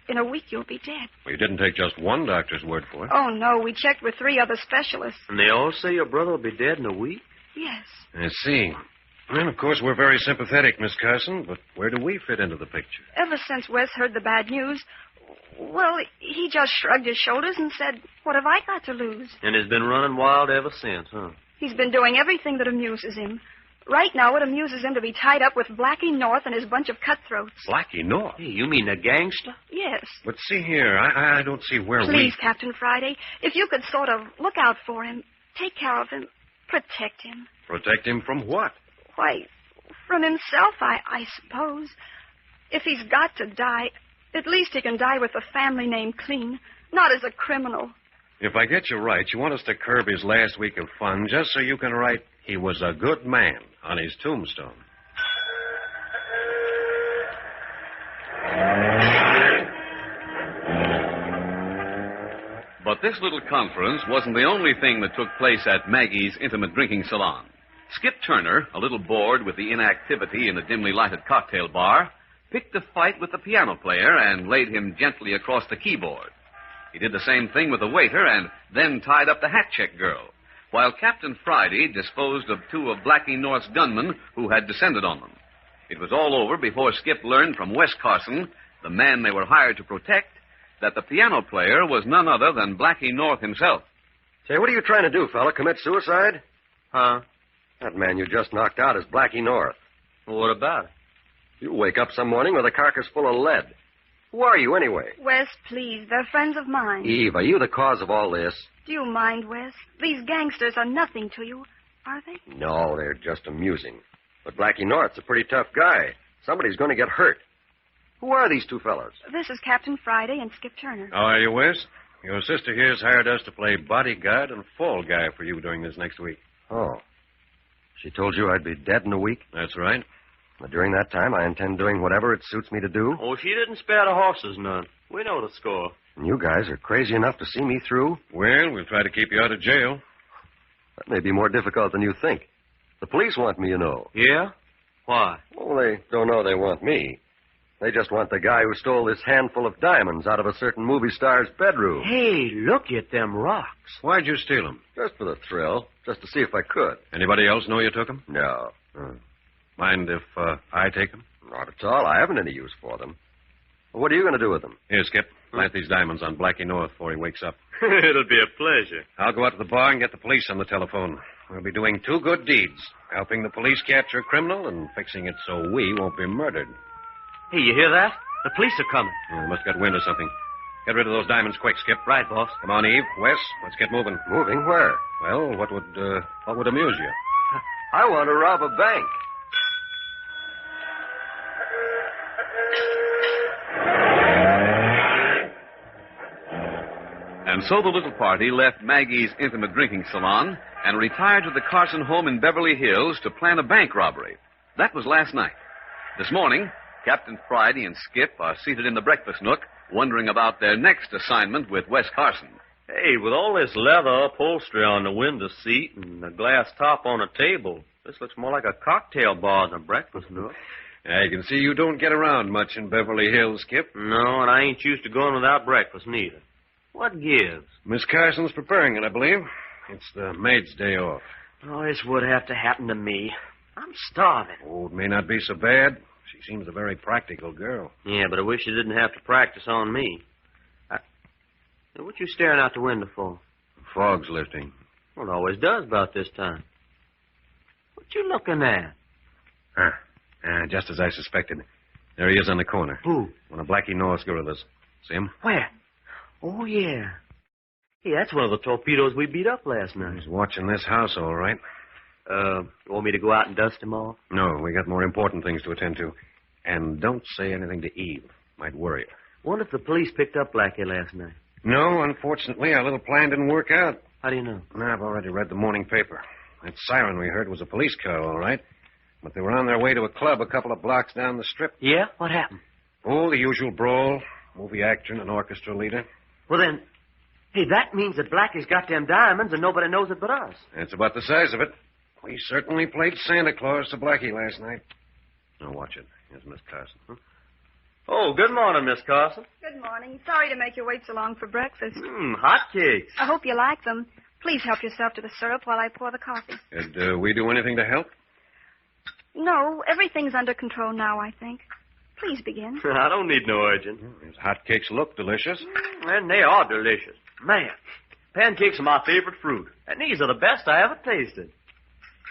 in a week you'll be dead. Well, you didn't take just one doctor's word for it. Oh, no, we checked with 3 other specialists. And they all say your brother will be dead in a week? Yes. I see. Well, of course, we're very sympathetic, Miss Carson, but where do we fit into the picture? Ever since Wes heard the bad news, well, he just shrugged his shoulders and said, what have I got to lose? And has been running wild ever since, huh? He's been doing everything that amuses him. Right now, it amuses him to be tied up with Blackie North and his bunch of cutthroats. Blackie North? Hey, you mean a gangster? Yes. But see here, I don't see where Please, Captain Friday, if you could sort of look out for him, take care of him, protect him. Protect him from what? Why, from himself, I suppose. If he's got to die, at least he can die with a family name clean, not as a criminal. If I get you right, you want us to curb his last week of fun just so you can write, he was a good man on his tombstone. But this little conference wasn't the only thing that took place at Maggie's Intimate Drinking Salon. Skip Turner, a little bored with the inactivity in the dimly lighted cocktail bar, picked a fight with the piano player and laid him gently across the keyboard. He did the same thing with the waiter and then tied up the hat check girl, while Captain Friday disposed of 2 of Blackie North's gunmen who had descended on them. It was all over before Skip learned from Wes Carson, the man they were hired to protect, that the piano player was none other than Blackie North himself. Say, what are you trying to do, fella? Commit suicide? Huh? That man you just knocked out is Blackie North. Well, what about it? You'll wake up some morning with a carcass full of lead. Who are you, anyway? Wes, please, they're friends of mine. Eve, are you the cause of all this? Do you mind, Wes? These gangsters are nothing to you. Are they? No, they're just amusing. But Blackie North's a pretty tough guy. Somebody's going to get hurt. Who are these two fellows? This is Captain Friday and Skip Turner. How are you, Wes? Your sister here's hired us to play bodyguard and fall guy for you during this next week. Oh. She told you I'd be dead in a week? That's right. But during that time, I intend doing whatever it suits me to do. Oh, she didn't spare the horses none. We know the score. And you guys are crazy enough to see me through? Well, we'll try to keep you out of jail. That may be more difficult than you think. The police want me, you know. Yeah? Why? Well, they don't know they want me. They just want the guy who stole this handful of diamonds out of a certain movie star's bedroom. Hey, look at them rocks. Why'd you steal them? Just for the thrill. Just to see if I could. Anybody else know you took them? No. Mind if I take them? Not at all. I haven't any use for them. Well, what are you going to do with them? Here, Skip. Plant these diamonds on Blackie North before he wakes up. It'll be a pleasure. I'll go out to the bar and get the police on the telephone. We'll be doing two good deeds. Helping the police capture a criminal and fixing it so we won't be murdered. Hey, you hear that? The police are coming. They must have got wind or something. Get rid of those diamonds quick, Skip. Right, boss. Come on, Eve. Wes, let's get moving. Moving where? Well, what would amuse you? I want to rob a bank. And so the little party left Maggie's intimate drinking salon and retired to the Carson home in Beverly Hills to plan a bank robbery. That was last night. This morning, Captain Friday and Skip are seated in the breakfast nook, wondering about their next assignment with Wes Carson. Hey, with all this leather upholstery on the window seat and the glass top on the table, this looks more like a cocktail bar than a breakfast nook. I can see you don't get around much in Beverly Hills, Skip. No, and I ain't used to going without breakfast neither. What gives? Miss Carson's preparing it, I believe. It's the maid's day off. Oh, this would have to happen to me. I'm starving. Oh, it may not be so bad. She seems a very practical girl. Yeah, but I wish you didn't have to practice on me. What you staring out the window for? The fog's lifting. Well, it always does about this time. What you looking at? Just as I suspected. There he is on the corner. Who? One of Blackie North's gorillas. See him? Where? Oh, yeah. Hey, that's one of the torpedoes we beat up last night. He's watching this house, all right. You want me to go out and dust him off? No, we got more important things to attend to. And don't say anything to Eve. Might worry her. Wonder if the police picked up Blackie last night. No, unfortunately, our little plan didn't work out. How do you know? No, I've already read the morning paper. That siren we heard was a police car, all right. But they were on their way to a club a couple of blocks down the strip. Yeah? What happened? Oh, the usual brawl. Movie actor and an orchestra leader. Well, then, hey, that means that Blackie's got them diamonds and nobody knows it but us. That's about the size of it. We certainly played Santa Claus to Blackie last night. Now, watch it. Here's Miss Carson. Oh, good morning, Miss Carson. Good morning. Sorry to make you wait so long for breakfast. Hot cakes. I hope you like them. Please help yourself to the syrup while I pour the coffee. Did we do anything to help? No, everything's under control now, I think. Please begin. I don't need no urging. These hot cakes look delicious. And they are delicious. Man, pancakes are my favorite fruit. And these are the best I ever tasted.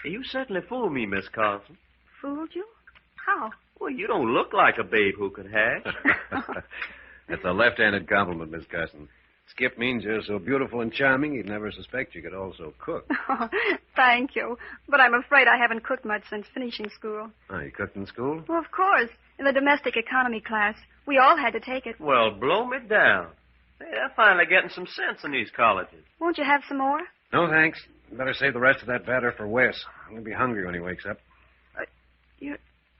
You certainly fooled me, Miss Carson. Fooled you? How? Well, you don't look like a babe who could hatch. That's a left-handed compliment, Miss Carson. Skip means you're so beautiful and charming, you'd never suspect you could also cook. Oh, thank you. But I'm afraid I haven't cooked much since finishing school. Oh, you cooked in school? Well, of course. In the domestic economy class. We all had to take it. Well, blow me down. Hey, they're finally getting some sense in these colleges. Won't you have some more? No, thanks. Better save the rest of that batter for Wes. He'll be hungry when he wakes up.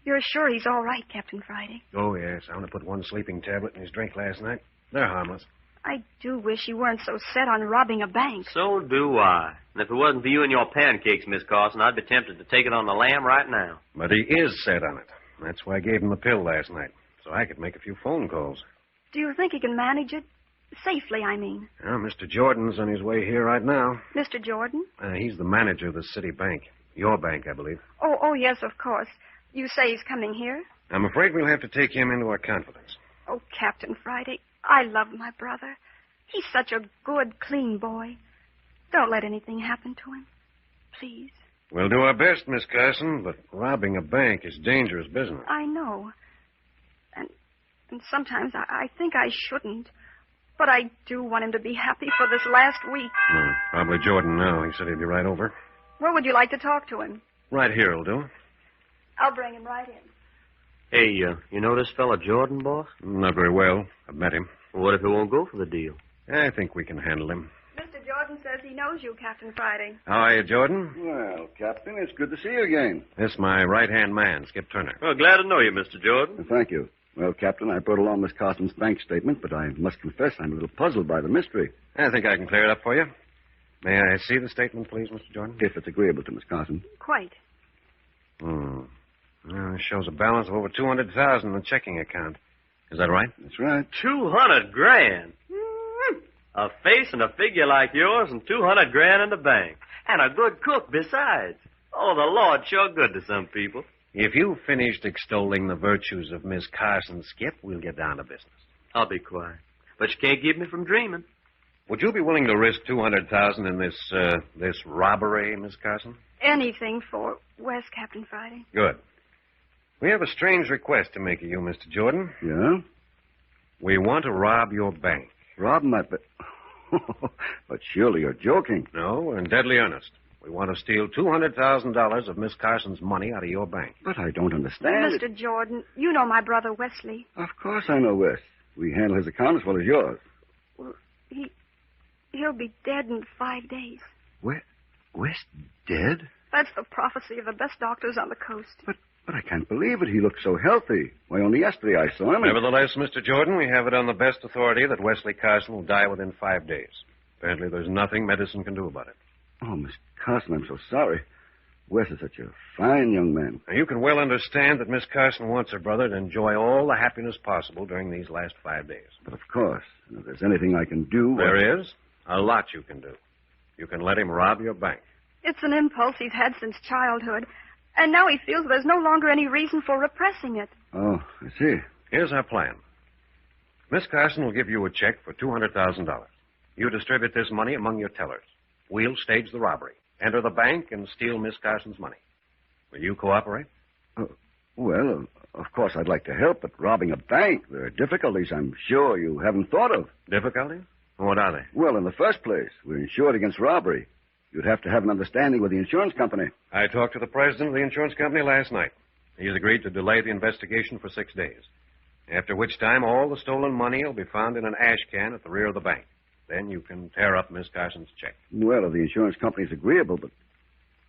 You're sure he's all right, Captain Friday? Oh, yes. I only put one sleeping tablet in his drink last night. They're harmless. I do wish you weren't so set on robbing a bank. So do I. And if it wasn't for you and your pancakes, Miss Carson, I'd be tempted to take it on the lamb right now. But he is set on it. That's why I gave him the pill last night, so I could make a few phone calls. Do you think he can manage it? Safely, I mean. Well, Mr. Jordan's on his way here right now. Mr. Jordan? He's the manager of the city bank. Your bank, I believe. Oh, yes, of course. You say he's coming here? I'm afraid we'll have to take him into our confidence. Oh, Captain Friday, I love my brother. He's such a good, clean boy. Don't let anything happen to him. Please. We'll do our best, Miss Carson, but robbing a bank is dangerous business. I know. And sometimes I think I shouldn't. But I do want him to be happy for this last week. Probably Jordan now. He said he'd be right over. Where would you like to talk to him? Right here will do. I'll bring him right in. Hey, you know this fella Jordan, boss? Not very well. I've met him. Well, what if he won't go for the deal? I think we can handle him. Mr. Jordan says he knows you, Captain Friday. How are you, Jordan? Well, Captain, it's good to see you again. This is my right-hand man, Skip Turner. Well, glad to know you, Mr. Jordan. Thank you. Well, Captain, I brought along Miss Carson's bank statement, but I must confess I'm a little puzzled by the mystery. I think I can clear it up for you. May I see the statement, please, Mr. Jordan? If it's agreeable to Miss Carson. Quite. Well, it shows a balance of over $200,000 in the checking account. Is that right? That's right. $200,000. A face and a figure like yours and $200,000 in the bank. And a good cook besides. Oh, the Lord sure good to some people. If you've finished extolling the virtues of Miss Carson, Skip, we'll get down to business. I'll be quiet. But you can't keep me from dreaming. Would you be willing to risk $200,000 in this robbery, Miss Carson? Anything for West, Captain Friday. Good. We have a strange request to make of you, Mr. Jordan. Yeah? We want to rob your bank. Rob my... But surely you're joking. No, we're in deadly earnest. We want to steal $200,000 of Miss Carson's money out of your bank. But I don't understand. Mr. Jordan, you know my brother Wesley. Of course I know Wes. We handle his account as well as yours. Well, he'll be dead in 5 days. Wes dead? That's the prophecy of the best doctors on the coast. But I can't believe it. He looked so healthy. Why, only yesterday I saw him. Nevertheless, Mr. Jordan, we have it on the best authority that Wesley Carson will die within 5 days. Apparently, there's nothing medicine can do about it. Oh, Miss Carson, I'm so sorry. Wes is such a fine young man. Now, you can well understand that Miss Carson wants her brother to enjoy all the happiness possible during these last 5 days. But of course, if there's anything I can do... There is. A lot you can do. You can let him rob your bank. It's an impulse he's had since childhood, and now he feels there's no longer any reason for repressing it. Oh, I see. Here's our plan. Miss Carson will give you a check for $200,000. You distribute this money among your tellers. We'll stage the robbery, enter the bank, and steal Miss Carson's money. Will you cooperate? Well, of course I'd like to help, but robbing a bank, there are difficulties I'm sure you haven't thought of. Difficulties? What are they? Well, in the first place, we're insured against robbery. You'd have to have an understanding with the insurance company. I talked to the president of the insurance company last night. He's agreed to delay the investigation for 6 days, after which time all the stolen money will be found in an ash can at the rear of the bank. Then you can tear up Miss Carson's check. Well, if the insurance company's agreeable, but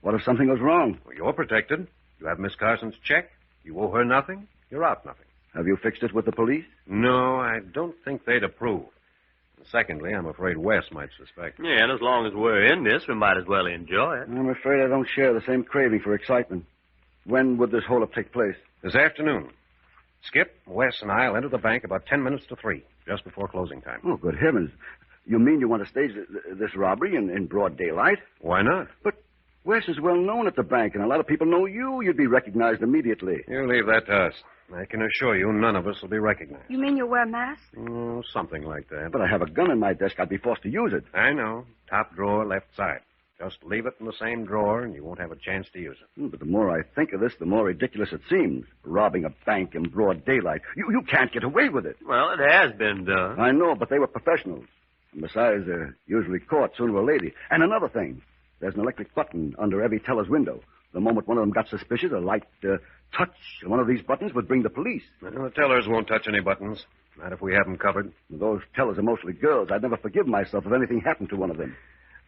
what if something goes wrong? Well, you're protected. You have Miss Carson's check. You owe her nothing. You're out nothing. Have you fixed it with the police? No, I don't think they'd approve. And secondly, I'm afraid Wes might suspect. Yeah, and as long as we're in this, we might as well enjoy it. I'm afraid I don't share the same craving for excitement. When would this hold-up take place? This afternoon. Skip, Wes, and I'll enter the bank about 10 minutes to 3, just before closing time. Oh, good heavens. You mean you want to stage this robbery in broad daylight? Why not? But Wes is well known at the bank, and a lot of people know you. You'd be recognized immediately. You leave that to us. I can assure you none of us will be recognized. You mean you'll wear masks? Oh, something like that. But I have a gun in my desk. I'd be forced to use it. I know. Top drawer, left side. Just leave it in the same drawer, and you won't have a chance to use it. But the more I think of this, the more ridiculous it seems. Robbing a bank in broad daylight. You can't get away with it. Well, it has been done. I know, but they were professionals. And besides, they're usually caught sooner or later. And another thing. There's an electric button under every teller's window. The moment one of them got suspicious, a light touch on one of these buttons would bring the police. Well, the tellers won't touch any buttons. Not if we have them covered. Those tellers are mostly girls. I'd never forgive myself if anything happened to one of them.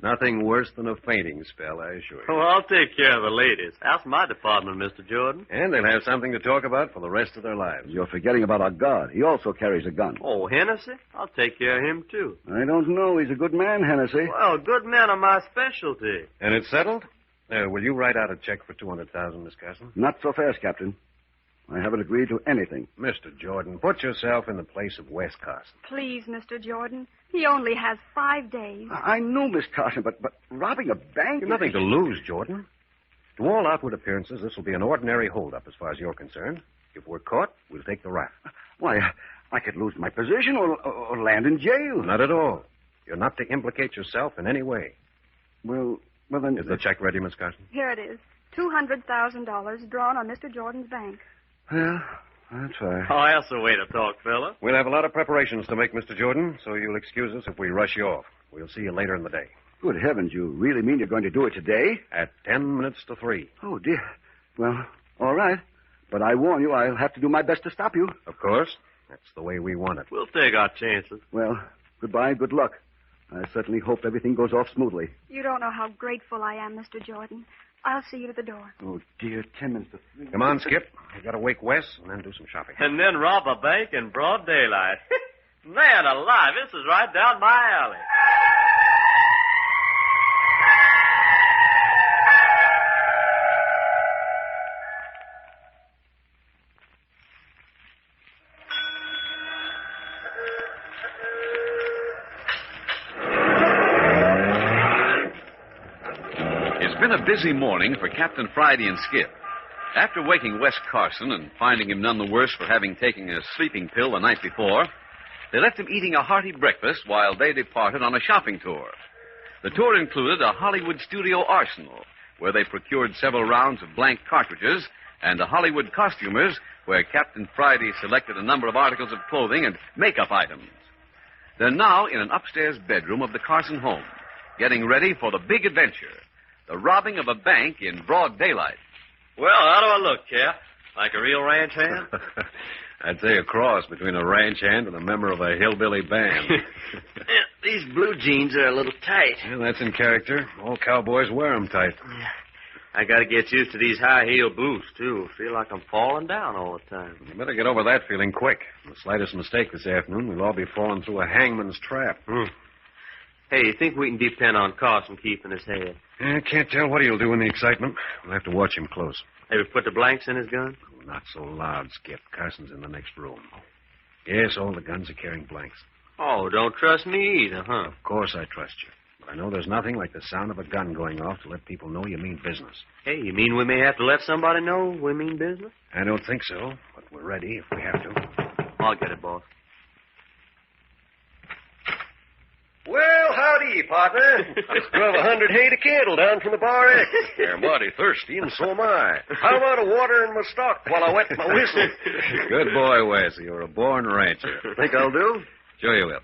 Nothing worse than a fainting spell, I assure you. Well, I'll take care of the ladies. That's my department, Mr. Jordan. And they'll have something to talk about for the rest of their lives. You're forgetting about our guard. He also carries a gun. Oh, Hennessy? I'll take care of him, too. I don't know. He's a good man, Hennessy. Well, good men are my specialty. And it's settled? Will you write out a check for $200,000, Miss Carson? Not so fast, Captain. I haven't agreed to anything. Mr. Jordan, put yourself in the place of Wes Carson. Please, Mr. Jordan. He only has 5 days. I know, Miss Carson, but robbing a bank... You've nothing to lose, Jordan. To all outward appearances, this will be an ordinary holdup as far as you're concerned. If we're caught, we'll take the rap. Why, I could lose my position or land in jail. Not at all. You're not to implicate yourself in any way. Well, then... Is the check ready, Miss Carson? Here it is. $200,000 drawn on Mr. Jordan's bank. Well, I'll try. Oh, that's the way to talk, fella. We'll have a lot of preparations to make, Mr. Jordan, so you'll excuse us if we rush you off. We'll see you later in the day. Good heavens, you really mean you're going to do it today? At 10 minutes to 3. Oh, dear. Well, all right. But I warn you, I'll have to do my best to stop you. Of course. That's the way we want it. We'll take our chances. Well, goodbye, good luck. I certainly hope everything goes off smoothly. You don't know how grateful I am, Mr. Jordan. I'll see you at the door. Oh, dear, 10 minutes to 3. Come on, Skip. We got to wake Wes and then do some shopping. And then rob a bank in broad daylight. Man alive, this is right down my alley. It's been a busy morning for Captain Friday and Skip. After waking Wes Carson and finding him none the worse for having taken a sleeping pill the night before, they left him eating a hearty breakfast while they departed on a shopping tour. The tour included a Hollywood studio arsenal, where they procured several rounds of blank cartridges, and a Hollywood costumers, where Captain Friday selected a number of articles of clothing and makeup items. They're now in an upstairs bedroom of the Carson home, getting ready for the big adventure, the robbing of a bank in broad daylight. Well, how do I look, Cap? Like a real ranch hand? I'd say a cross between a ranch hand and a member of a hillbilly band. These blue jeans are a little tight. Yeah, that's in character. All cowboys wear 'em tight. I got to get used to these high-heel boots, too. Feel like I'm falling down all the time. You better get over that feeling quick. The slightest mistake this afternoon, we'll all be falling through a hangman's trap. Hey, you think we can depend on Carson keeping his head? I can't tell what he'll do in the excitement. We'll have to watch him close. Maybe put the blanks in his gun? Not so loud, Skip. Carson's in the next room. Yes, all the guns are carrying blanks. Oh, don't trust me either, huh? Of course I trust you. But I know there's nothing like the sound of a gun going off to let people know you mean business. Hey, you mean we may have to let somebody know we mean business? I don't think so, but we're ready if we have to. I'll get it, boss. Well, howdy, partner. Just drove 100 hay to candle down from the Bar X. They're mighty thirsty, and so am I. How about a water in my stock while I wet my whistle? Good boy, Wes. You're a born rancher. Think I'll do? Sure you will.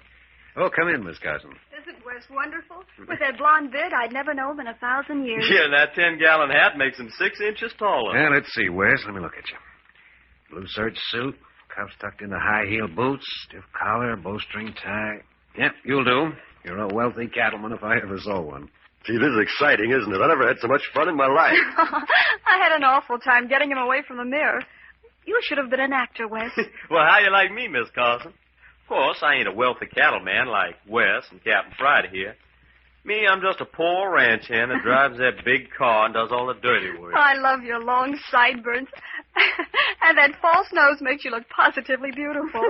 Oh, come in, Miss Carson. Isn't Wes wonderful? With that blonde beard, I'd never know him in 1,000 years. Yeah, and that 10-gallon hat makes him 6 inches taller. Yeah, let's see, Wes. Let me look at you. Blue serge suit, cuffs tucked into high-heel boots, stiff collar, bowstring tie. Yep, you'll do. You're a wealthy cattleman if I ever saw one. Gee, this is exciting, isn't it? I never had so much fun in my life. I had an awful time getting him away from the mirror. You should have been an actor, Wes. Well, how you like me, Miss Carson? Of course, I ain't a wealthy cattleman like Wes and Captain Friday here. Me, I'm just a poor ranch hand that drives that big car and does all the dirty work. I love your long sideburns. And that false nose makes you look positively beautiful.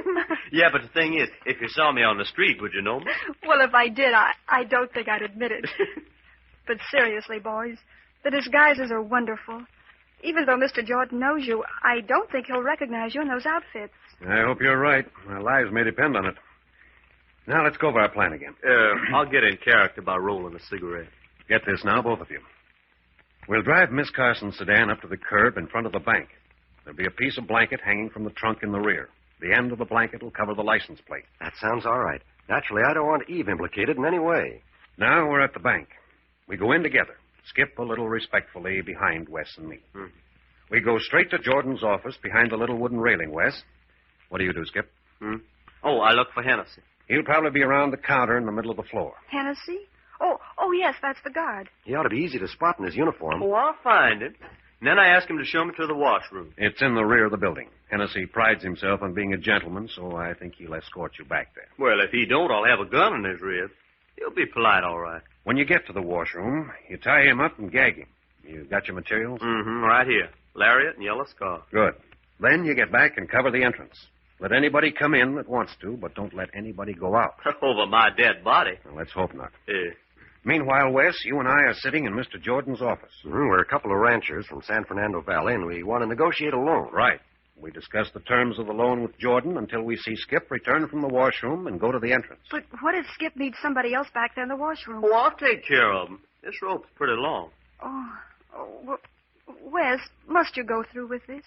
Yeah, but the thing is, if you saw me on the street, would you know me? Well, if I did, I don't think I'd admit it. But seriously, boys, the disguises are wonderful. Even though Mr. Jordan knows you, I don't think he'll recognize you in those outfits. I hope you're right. Our lives may depend on it. Now, let's go over our plan again. I'll get in character by rolling a cigarette. Get this now, both of you. We'll drive Miss Carson's sedan up to the curb in front of the bank. There'll be a piece of blanket hanging from the trunk in the rear. The end of the blanket will cover the license plate. That sounds all right. Naturally, I don't want Eve implicated in any way. Now we're at the bank. We go in together. Skip a little respectfully behind Wes and me. We go straight to Jordan's office behind the little wooden railing, Wes. What do you do, Skip? Oh, I look for Hennessy. He'll probably be around the counter in the middle of the floor. Hennessy? Oh, yes, that's the guard. He ought to be easy to spot in his uniform. Oh, I'll find him. And then I ask him to show me to the washroom. It's in the rear of the building. Hennessy prides himself on being a gentleman, so I think he'll escort you back there. Well, if he don't, I'll have a gun in his rib. He'll be polite, all right. When you get to the washroom, you tie him up and gag him. You got your materials? Right here. Lariat and yellow scarf. Good. Then you get back and cover the entrance. Let anybody come in that wants to, but don't let anybody go out. Over my dead body. Well, let's hope not. Yeah. Meanwhile, Wes, you and I are sitting in Mr. Jordan's office. We're a couple of ranchers from San Fernando Valley, and we want to negotiate a loan. Right. We discuss the terms of the loan with Jordan until we see Skip return from the washroom and go to the entrance. But what if Skip needs somebody else back there in the washroom? Oh, I'll take care of him. This rope's pretty long. Well, Wes, must you go through with this?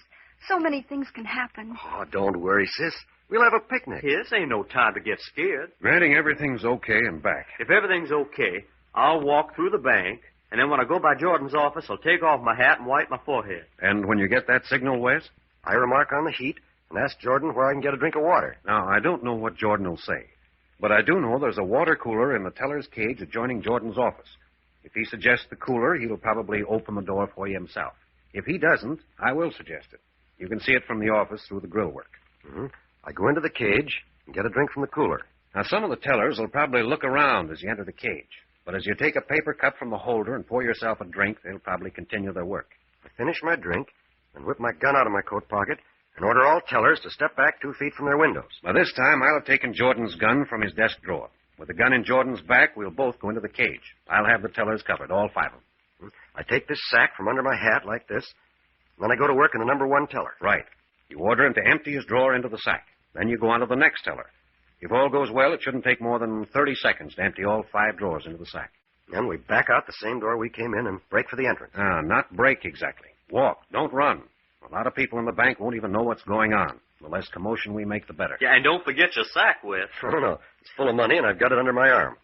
So many things can happen. Oh, don't worry, sis. We'll have a picnic. This ain't no time to get scared. Granting everything's okay and back. If everything's okay, I'll walk through the bank, and then when I go by Jordan's office, I'll take off my hat and wipe my forehead. And when you get that signal, Wes? I remark on the heat and ask Jordan where I can get a drink of water. Now, I don't know what Jordan will say, but I do know there's a water cooler in the teller's cage adjoining Jordan's office. If he suggests the cooler, he'll probably open the door for you himself. If he doesn't, I will suggest it. You can see it from the office through the grill work. Mm-hmm. I go into the cage and get a drink from the cooler. Now, some of the tellers will probably look around as you enter the cage. But as you take a paper cup from the holder and pour yourself a drink, they'll probably continue their work. I finish my drink and whip my gun out of my coat pocket and order all tellers to step back 2 feet from their windows. By this time, I'll have taken Jordan's gun from his desk drawer. With the gun in Jordan's back, we'll both go into the cage. I'll have the tellers covered, all 5 of them. I take this sack from under my hat like this, and then I go to work in the number 1 teller. Right. You order him to empty his drawer into the sack. Then you go on to the next teller. If all goes well, it shouldn't take more than 30 seconds to empty all 5 drawers into the sack. Then we back out the same door we came in and break for the entrance. Not break exactly. Walk. Don't run. A lot of people in the bank won't even know what's going on. The less commotion we make, the better. Yeah, and don't forget your sack, Wes. No. It's full of money, and I've got it under my arm.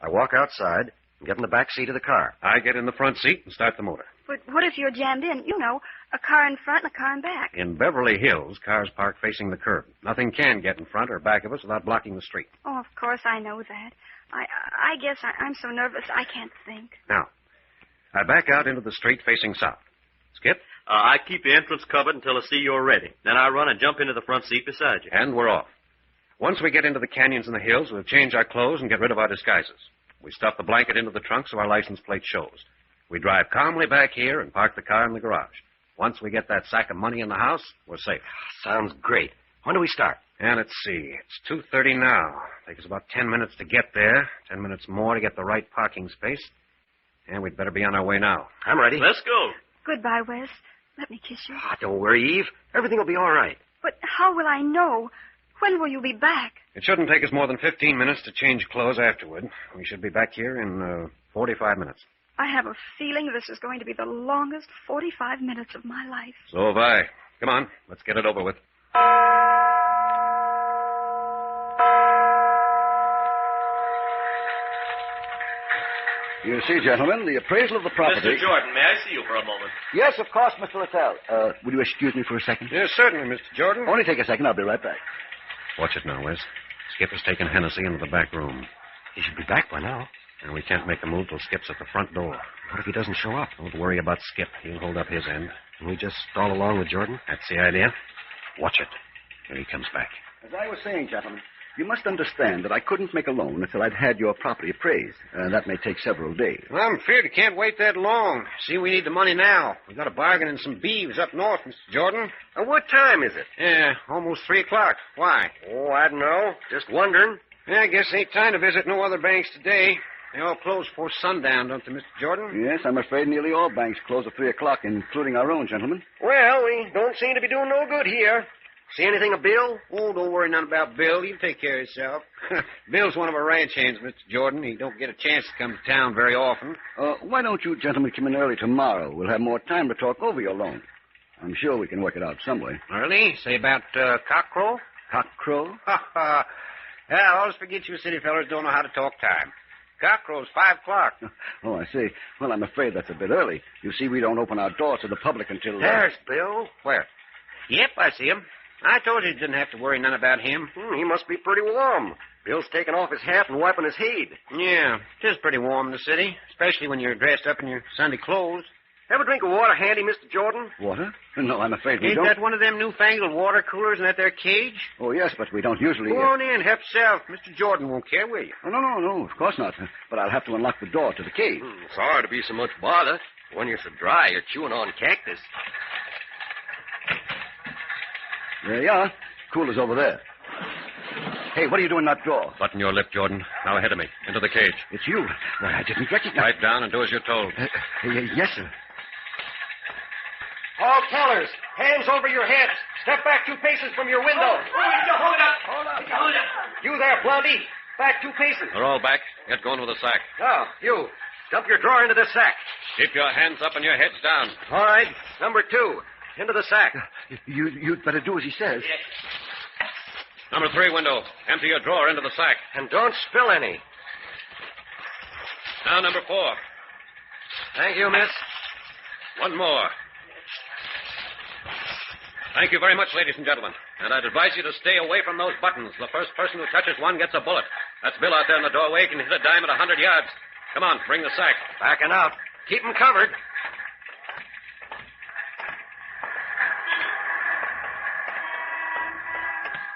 I walk outside and get in the back seat of the car. I get in the front seat and start the motor. But what if you're jammed in? You know, a car in front and a car in back. In Beverly Hills, cars park facing the curb. Nothing can get in front or back of us without blocking the street. Oh, of course I know that. I guess I'm so nervous I can't think. Now, I back out into the street facing south. Skip? I keep the entrance covered until I see you're ready. Then I run and jump into the front seat beside you. And we're off. Once we get into the canyons and the hills, we'll change our clothes and get rid of our disguises. We stuff the blanket into the trunk so our license plate shows. We drive calmly back here and park the car in the garage. Once we get that sack of money in the house, we're safe. Sounds great. When do we start? And let's see. It's 2:30 now. Takes us about 10 minutes to get there. 10 minutes more to get the right parking space. And we'd better be on our way now. I'm ready. Let's go. Goodbye, Wes. Let me kiss you. Don't worry, Eve. Everything will be all right. But how will I know? When will you be back? It shouldn't take us more than 15 minutes to change clothes afterward. We should be back here in 45 minutes. I have a feeling this is going to be the longest 45 minutes of my life. So have I. Come on, let's get it over with. You see, gentlemen, the appraisal of the property... Mr. Jordan, may I see you for a moment? Yes, of course, Mr. Littell. Would you excuse me for a second? Yes, certainly, Mr. Jordan. Only take a second. I'll be right back. Watch it now, Wes. Skip has taken Hennessy into the back room. He should be back by now. And we can't make a move till Skip's at the front door. What if he doesn't show up? Don't worry about Skip. He'll hold up his end. Can we just stall along with Jordan? That's the idea. Watch it. Here he comes back. As I was saying, gentlemen, you must understand that I couldn't make a loan until I'd had your property appraised. That may take several days. Well, I'm afraid we can't wait that long. See, we need the money now. We've got a bargain in some beeves up north, Mr. Jordan. What time is it? Yeah, almost 3 o'clock. Why? Oh, I don't know. Just wondering. Yeah, I guess ain't time to visit no other banks today. They all close before sundown, don't they, Mr. Jordan? Yes, I'm afraid nearly all banks close at 3 o'clock, including our own, gentlemen. Well, we don't seem to be doing no good here. See anything of Bill? Oh, don't worry none about Bill. You take care of yourself. Bill's one of our ranch hands, Mr. Jordan. He don't get a chance to come to town very often. Why don't you gentlemen come in early tomorrow? We'll have more time to talk over your loan. I'm sure we can work it out some way. Early? Say about cockcrow? Cockcrow? Yeah, I always forget you city fellers don't know how to talk time. Cockcrow's 5 o'clock. Oh, I see. Well, I'm afraid that's a bit early. You see, we don't open our doors to the public until... There's Bill. Where? Yep, I see him. I told you you didn't have to worry none about him. He must be pretty warm. Bill's taking off his hat and wiping his head. Yeah, it is pretty warm in the city, especially when you're dressed up in your Sunday clothes. Have a drink of water handy, Mr. Jordan? Water? No, I'm afraid we Ain't don't. That one of them newfangled water coolers in that there cage? Oh, yes, but we don't usually... Go on in, help yourself. Mr. Jordan won't care, will you? Oh, no, of course not. But I'll have to unlock the door to the cage. Sorry to be so much bother. When you're so dry, you're chewing on cactus. There you are. Cooler's over there. Hey, what are you doing in that door? Button your lip, Jordan. Now ahead of me. Into the cage. It's you. Why, I didn't recognize... Pipe down and do as you're told. Yes, sir. All tellers, hands over your heads. Step back 2 paces from your window. Hold up. You there, Blondie. Back 2 paces. They're all back. Get going with the sack. Now, you. Dump your drawer into the sack. Keep your hands up and your heads down. All right. Number 2. Into the sack. You'd better do as he says. Yes. Number 3 window. Empty your drawer into the sack. And don't spill any. Now, number 4. Thank you, miss. One more. Thank you very much, ladies and gentlemen. And I'd advise you to stay away from those buttons. The first person who touches one gets a bullet. That's Bill out there in the doorway. He can hit a dime at 100 yards. Come on, bring the sack. Backing out. Keep them covered.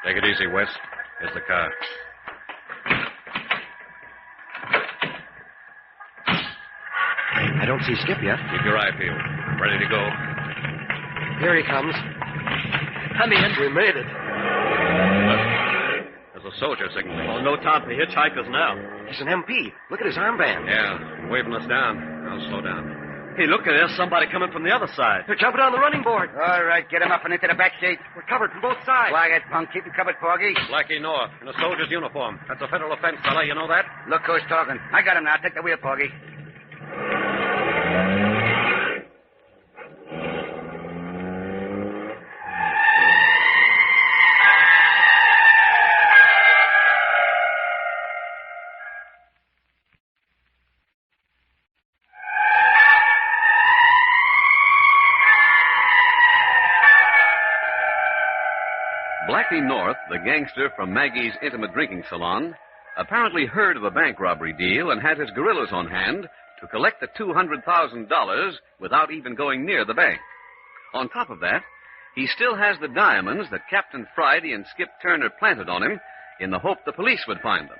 Take it easy, Wes. Here's the car. I don't see Skip yet. Keep your eye peeled. Ready to go. Here he comes. Come in. We made it. There's a soldier signaling. Oh, no time for hitchhikers now. He's an MP. Look at his armband. Yeah, waving us down. I'll slow down. Hey, look, there's somebody coming from the other side. They're jumping on the running board. All right, get him up and into the back seat. We're covered from both sides. Quiet, punk. Keep him covered, Porgy. Blackie North, in a soldier's uniform. That's a federal offense, fella. You know that? Look who's talking. I got him now. Take the wheel, Porgy. Blackie North, the gangster from Maggie's intimate drinking salon, apparently heard of the bank robbery deal and had his guerrillas on hand to collect the $200,000 without even going near the bank. On top of that, he still has the diamonds that Captain Friday and Skip Turner planted on him in the hope the police would find them.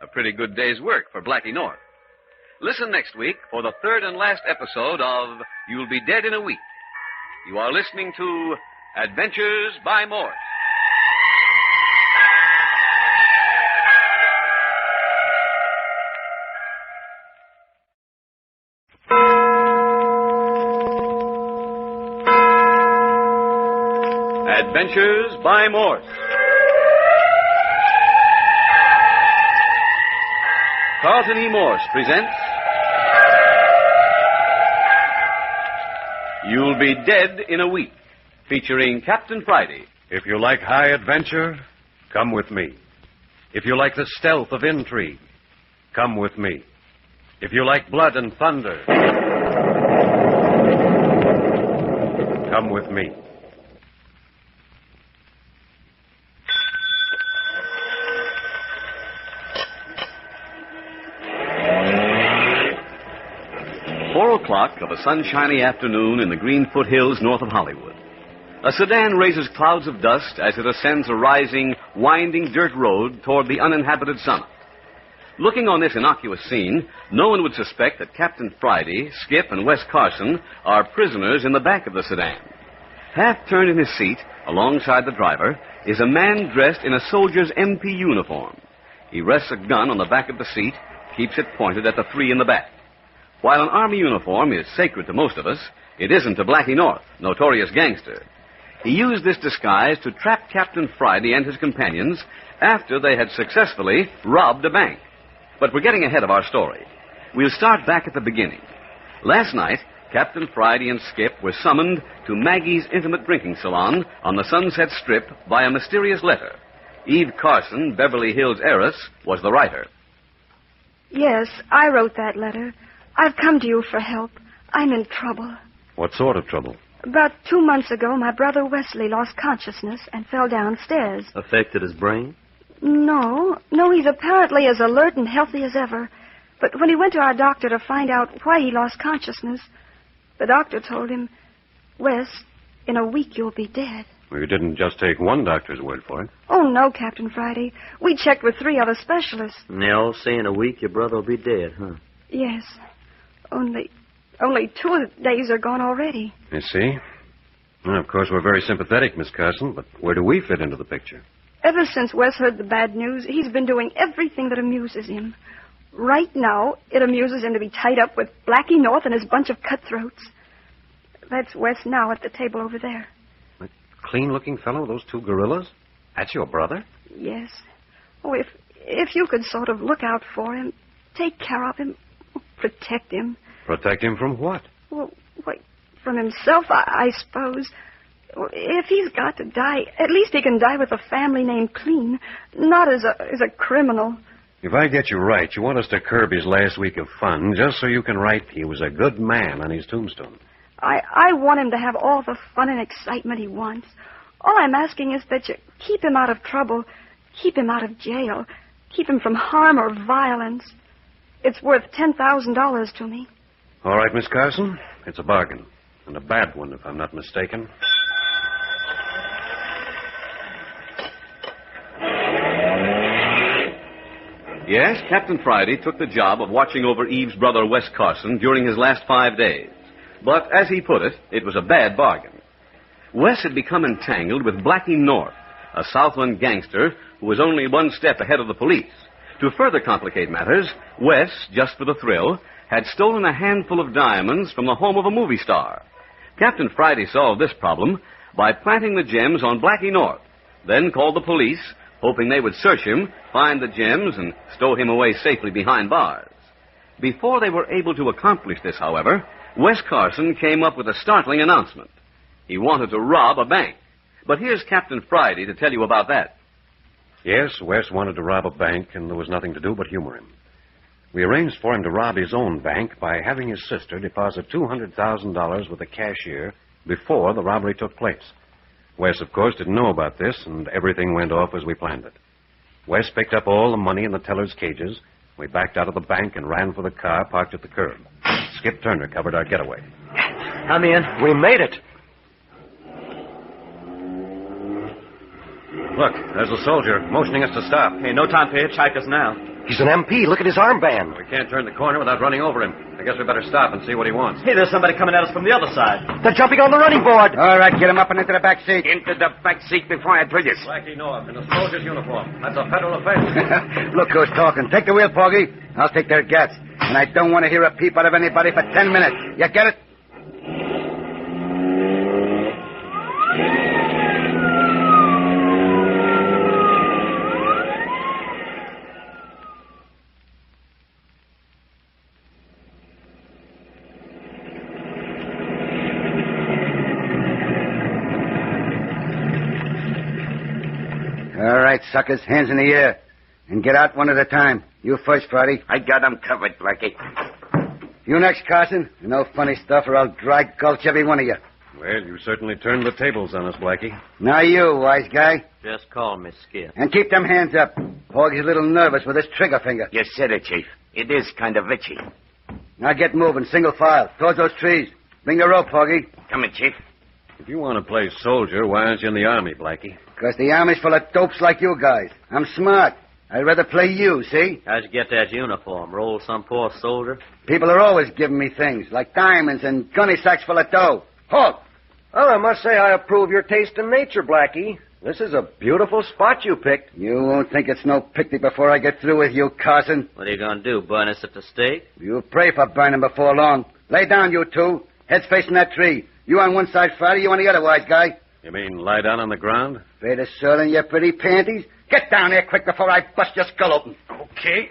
A pretty good day's work for Blackie North. Listen next week for the third and last episode of You'll Be Dead in a Week. You are listening to Adventures by Morse. Adventures by Morse. Carlton E. Morse presents You'll Be Dead in a Week, featuring Captain Friday. If you like high adventure, come with me. If you like the stealth of intrigue, come with me. If you like blood and thunder, come with me. O'clock of a sunshiny afternoon in the green foothills north of Hollywood. A sedan raises clouds of dust as it ascends a rising, winding dirt road toward the uninhabited summit. Looking on this innocuous scene, no one would suspect that Captain Friday, Skip, and Wes Carson are prisoners in the back of the sedan. Half turned in his seat, alongside the driver, is a man dressed in a soldier's MP uniform. He rests a gun on the back of the seat, keeps it pointed at the three in the back. While an army uniform is sacred to most of us, it isn't to Blackie North, notorious gangster. He used this disguise to trap Captain Friday and his companions after they had successfully robbed a bank. But we're getting ahead of our story. We'll start back at the beginning. Last night, Captain Friday and Skip were summoned to Maggie's intimate drinking salon on the Sunset Strip by a mysterious letter. Eve Carson, Beverly Hills heiress, was the writer. Yes, I wrote that letter. I've come to you for help. I'm in trouble. What sort of trouble? About 2 months ago, my brother Wesley lost consciousness and fell downstairs. Affected his brain? No, he's apparently as alert and healthy as ever. But when he went to our doctor to find out why he lost consciousness, the doctor told him, Wes, in a week you'll be dead. Well, you didn't just take one doctor's word for it. Oh, no, Captain Friday. We checked with 3 other specialists. And they all say in a week your brother will be dead, huh? Yes. Only 2 days are gone already. You see? Well, of course, we're very sympathetic, Miss Carson, but where do we fit into the picture? Ever since Wes heard the bad news, he's been doing everything that amuses him. Right now, it amuses him to be tied up with Blackie North and his bunch of cutthroats. That's Wes now at the table over there. That clean-looking fellow, those 2 gorillas? That's your brother? Yes. Oh, if you could sort of look out for him, take care of him, protect him. Protect him from what? Well, from himself, I suppose. If he's got to die, at least he can die with a family name clean, not as a criminal. If I get you right, you want us to curb his last week of fun just so you can write he was a good man on his tombstone. I want him to have all the fun and excitement he wants. All I'm asking is that you keep him out of trouble, keep him out of jail, keep him from harm or violence. It's worth $10,000 to me. All right, Miss Carson. It's a bargain. And a bad one, if I'm not mistaken. Yes, Captain Friday took the job of watching over Eve's brother, Wes Carson, during his last 5 days. But, as he put it was a bad bargain. Wes had become entangled with Blackie North, a Southland gangster who was only one step ahead of the police. To further complicate matters, Wes, just for the thrill, had stolen a handful of diamonds from the home of a movie star. Captain Friday solved this problem by planting the gems on Blackie North, then called the police, hoping they would search him, find the gems, and stow him away safely behind bars. Before they were able to accomplish this, however, Wes Carson came up with a startling announcement. He wanted to rob a bank. But here's Captain Friday to tell you about that. Yes, Wes wanted to rob a bank, and there was nothing to do but humor him. We arranged for him to rob his own bank by having his sister deposit $200,000 with the cashier before the robbery took place. Wes, of course, didn't know about this, and everything went off as we planned it. Wes picked up all the money in the teller's cages. We backed out of the bank and ran for the car parked at the curb. Skip Turner covered our getaway. I'm in. We made it. Look, there's a soldier motioning us to stop. Hey, no time for hitchhikers now. He's an MP. Look at his armband. We can't turn the corner without running over him. I guess we better stop and see what he wants. Hey, there's somebody coming at us from the other side. They're jumping on the running board. All right, get him up and into the back seat. Into the back seat before I tell you. Blackie North in a soldier's uniform. That's a federal offense. Look who's talking. Take the wheel, Porgy. I'll take their gats. And I don't want to hear a peep out of anybody for 10 minutes. You get it? All right, suckers, hands in the air. And get out one at a time. You first, Friday. I got him covered, Blackie. You next, Carson. No funny stuff or I'll dry gulch every one of you. Well, you certainly turned the tables on us, Blackie. Now you, wise guy. Just call me Skip. And keep them hands up. Porgy's a little nervous with his trigger finger. You said it, Chief. It is kind of itchy. Now get moving, single file, towards those trees. Bring the rope, Porgy. Coming, Chief. If you want to play soldier, why aren't you in the Army, Blackie? Because the Army's full of dopes like you guys. I'm smart. I'd rather play you, see? How'd you get that uniform? Roll some poor soldier? People are always giving me things, like diamonds and gunny sacks full of dough. Halt! Well, I must say I approve your taste in nature, Blackie. This is a beautiful spot you picked. You won't think it's no picnic before I get through with you, Carson. What are you going to do, burn us at the stake? You pray for burning before long. Lay down, you two. Heads facing that tree. You on one side, Friday, you on the other, wise guy. You mean lie down on the ground? Afraid of soiling your pretty panties? Get down there quick before I bust your skull open. Okay.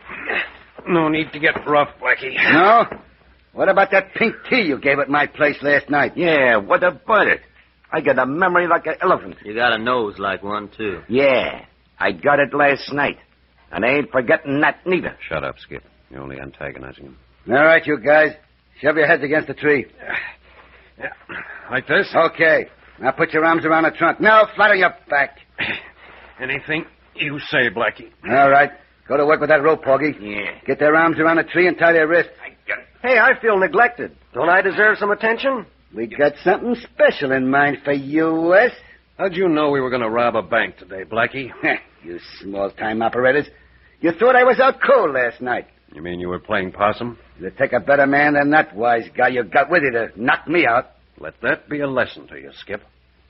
No need to get rough, Blackie. No? What about that pink tea you gave at my place last night? Yeah, what about it? I got a memory like an elephant. You got a nose like one, too. Yeah, I got it last night. And I ain't forgetting that neither. Shut up, Skip. You're only antagonizing him. All right, you guys. Shove your heads against the tree. Yeah. Like this? Okay. Now put your arms around the trunk. Now flat on your back. Anything you say, Blackie. All right. Go to work with that rope, Porgy. Yeah. Get their arms around the tree and tie their wrists. I got it. Hey, I feel neglected. Don't I deserve some attention? We got something special in mind for you, Wes. How'd you know we were going to rob a bank today, Blackie? You small-time operators. You thought I was out cold last night. You mean you were playing possum? You take a better man than that wise guy you got with you to knock me out. Let that be a lesson to you, Skip.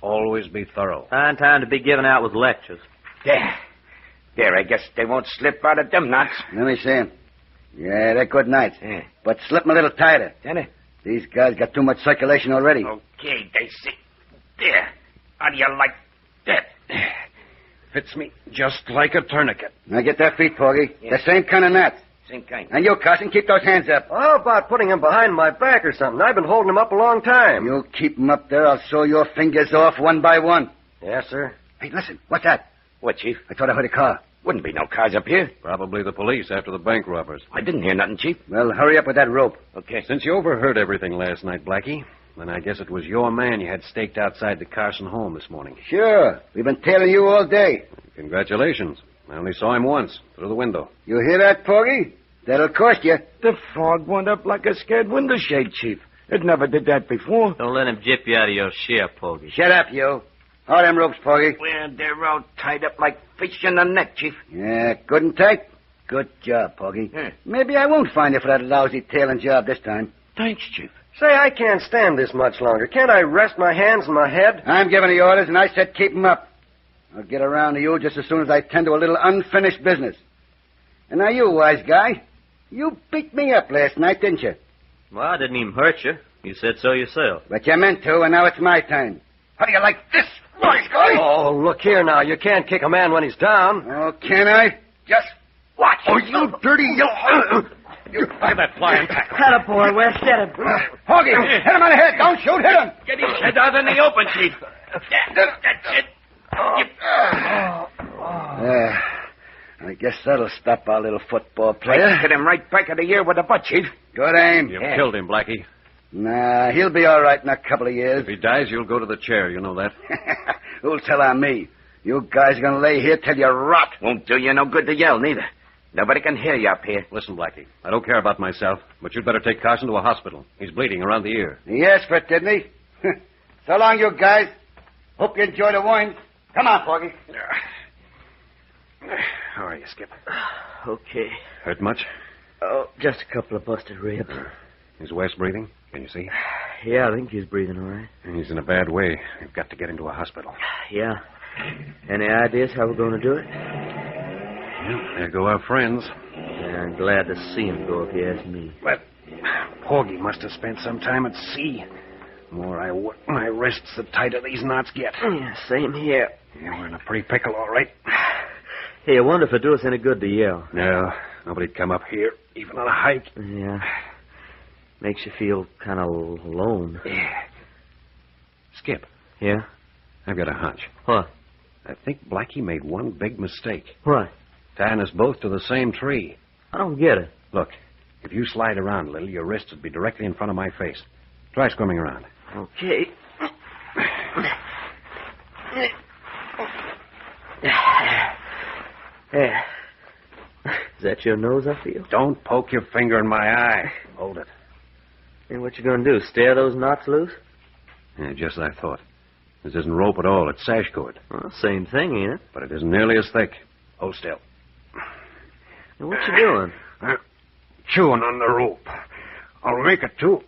Always be thorough. Fine time to be giving out with lectures. There, I guess they won't slip out of them knots. Let me see 'em. Yeah, they're good nights. Yeah. But slip 'em a little tighter. Jenny? These guys got too much circulation already. Okay, they see. There. How do you like that? Fits me just like a tourniquet. Now get their feet, Porgy. Yeah. The same kind of knots. Same kind. And you, Carson, keep those hands up. How about putting him behind my back or something? I've been holding him up a long time. You keep 'em up there, I'll saw your fingers off one by one. Yes, sir. Hey, listen, what's that? What, Chief? I thought I heard a car. Wouldn't be no cars up here. Probably the police after the bank robbers. I didn't hear nothing, Chief. Well, hurry up with that rope. Okay. Since you overheard everything last night, Blackie, then I guess it was your man you had staked outside the Carson home this morning. Sure. We've been tailing you all day. Congratulations. I only saw him once, through the window. You hear that, Porgy? That'll cost you. The fog went up like a scared window shade, Chief. It never did that before. Don't let him jip you out of your share, Porgy. Shut up, you. All them ropes, Porgy. Well, they're all tied up like fish in the net, Chief. Yeah, good and tight. Good job, Porgy. Yeah. Maybe I won't find you for that lousy tailing job this time. Thanks, Chief. Say, I can't stand this much longer. Can't I rest my hands and my head? I'm giving the orders, and I said keep 'em up. I'll get around to you just as soon as I tend to a little unfinished business. And now you, wise guy, you beat me up last night, didn't you? Well, I didn't even hurt you. You said so yourself. But you meant to, and now it's my time. How do you like this, wise guy? Oh, look here now. You can't kick a man when he's down. Oh, can I? Just watch. Oh, you dirty yellow... Look at that flying tackle. Attaboy, Wes. Get him. Porgy, hit him on the head. Don't shoot. Hit him. Get his head out in the open, Chief. That's it. I guess that'll stop our little football player. Hit him right back of the ear with a butt, Chief. Good aim. You've killed him, Blackie. Nah, he'll be all right in a couple of years. If he dies, you'll go to the chair. You know that. Who'll tell on me? You guys are going to lay here till you rot. Won't do you no good to yell, neither. Nobody can hear you up here. Listen, Blackie, I don't care about myself, but you'd better take Carson to a hospital. He's bleeding around the ear. He asked for it, didn't he? So long, you guys. Hope you enjoy the wine. Come on, Porgy. How are you, Skip? Okay. Hurt much? Oh, just a couple of busted ribs. Is Wes breathing? Can you see? Yeah, I think he's breathing all right. He's in a bad way. We've got to get him to a hospital. Yeah. Any ideas how we're going to do it? Well, there go our friends. Yeah, I'm glad to see him go, if you ask me. But Porgy must have spent some time at sea. The more I work my wrists, the tighter these knots get. Yeah, same here. Yeah, we're in a pretty pickle, all right. Hey, I wonder if it do us any good to yell. No, nobody'd come up here, even on a hike. Yeah. Makes you feel kind of alone. Yeah. Skip, Yeah? I've got a hunch. What? I think Blackie made one big mistake. What? Tying us both to the same tree. I don't get it. Look, if you slide around a little, your wrist would be directly in front of my face. Try squirming around. Okay. There. Is that your nose, I feel? Don't poke your finger in my eye. Hold it. And what you gonna do, stare those knots loose? Yeah, just as I thought. This isn't rope at all. It's sash cord. Well, same thing, ain't it? But it isn't nearly as thick. Hold still. And what you doing? Chewing on the rope. I'll make it, too,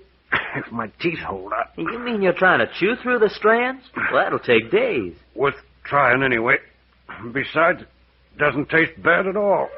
if my teeth hold up. You mean you're trying to chew through the strands? Well, that'll take days. Worth trying anyway. Besides, it doesn't taste bad at all.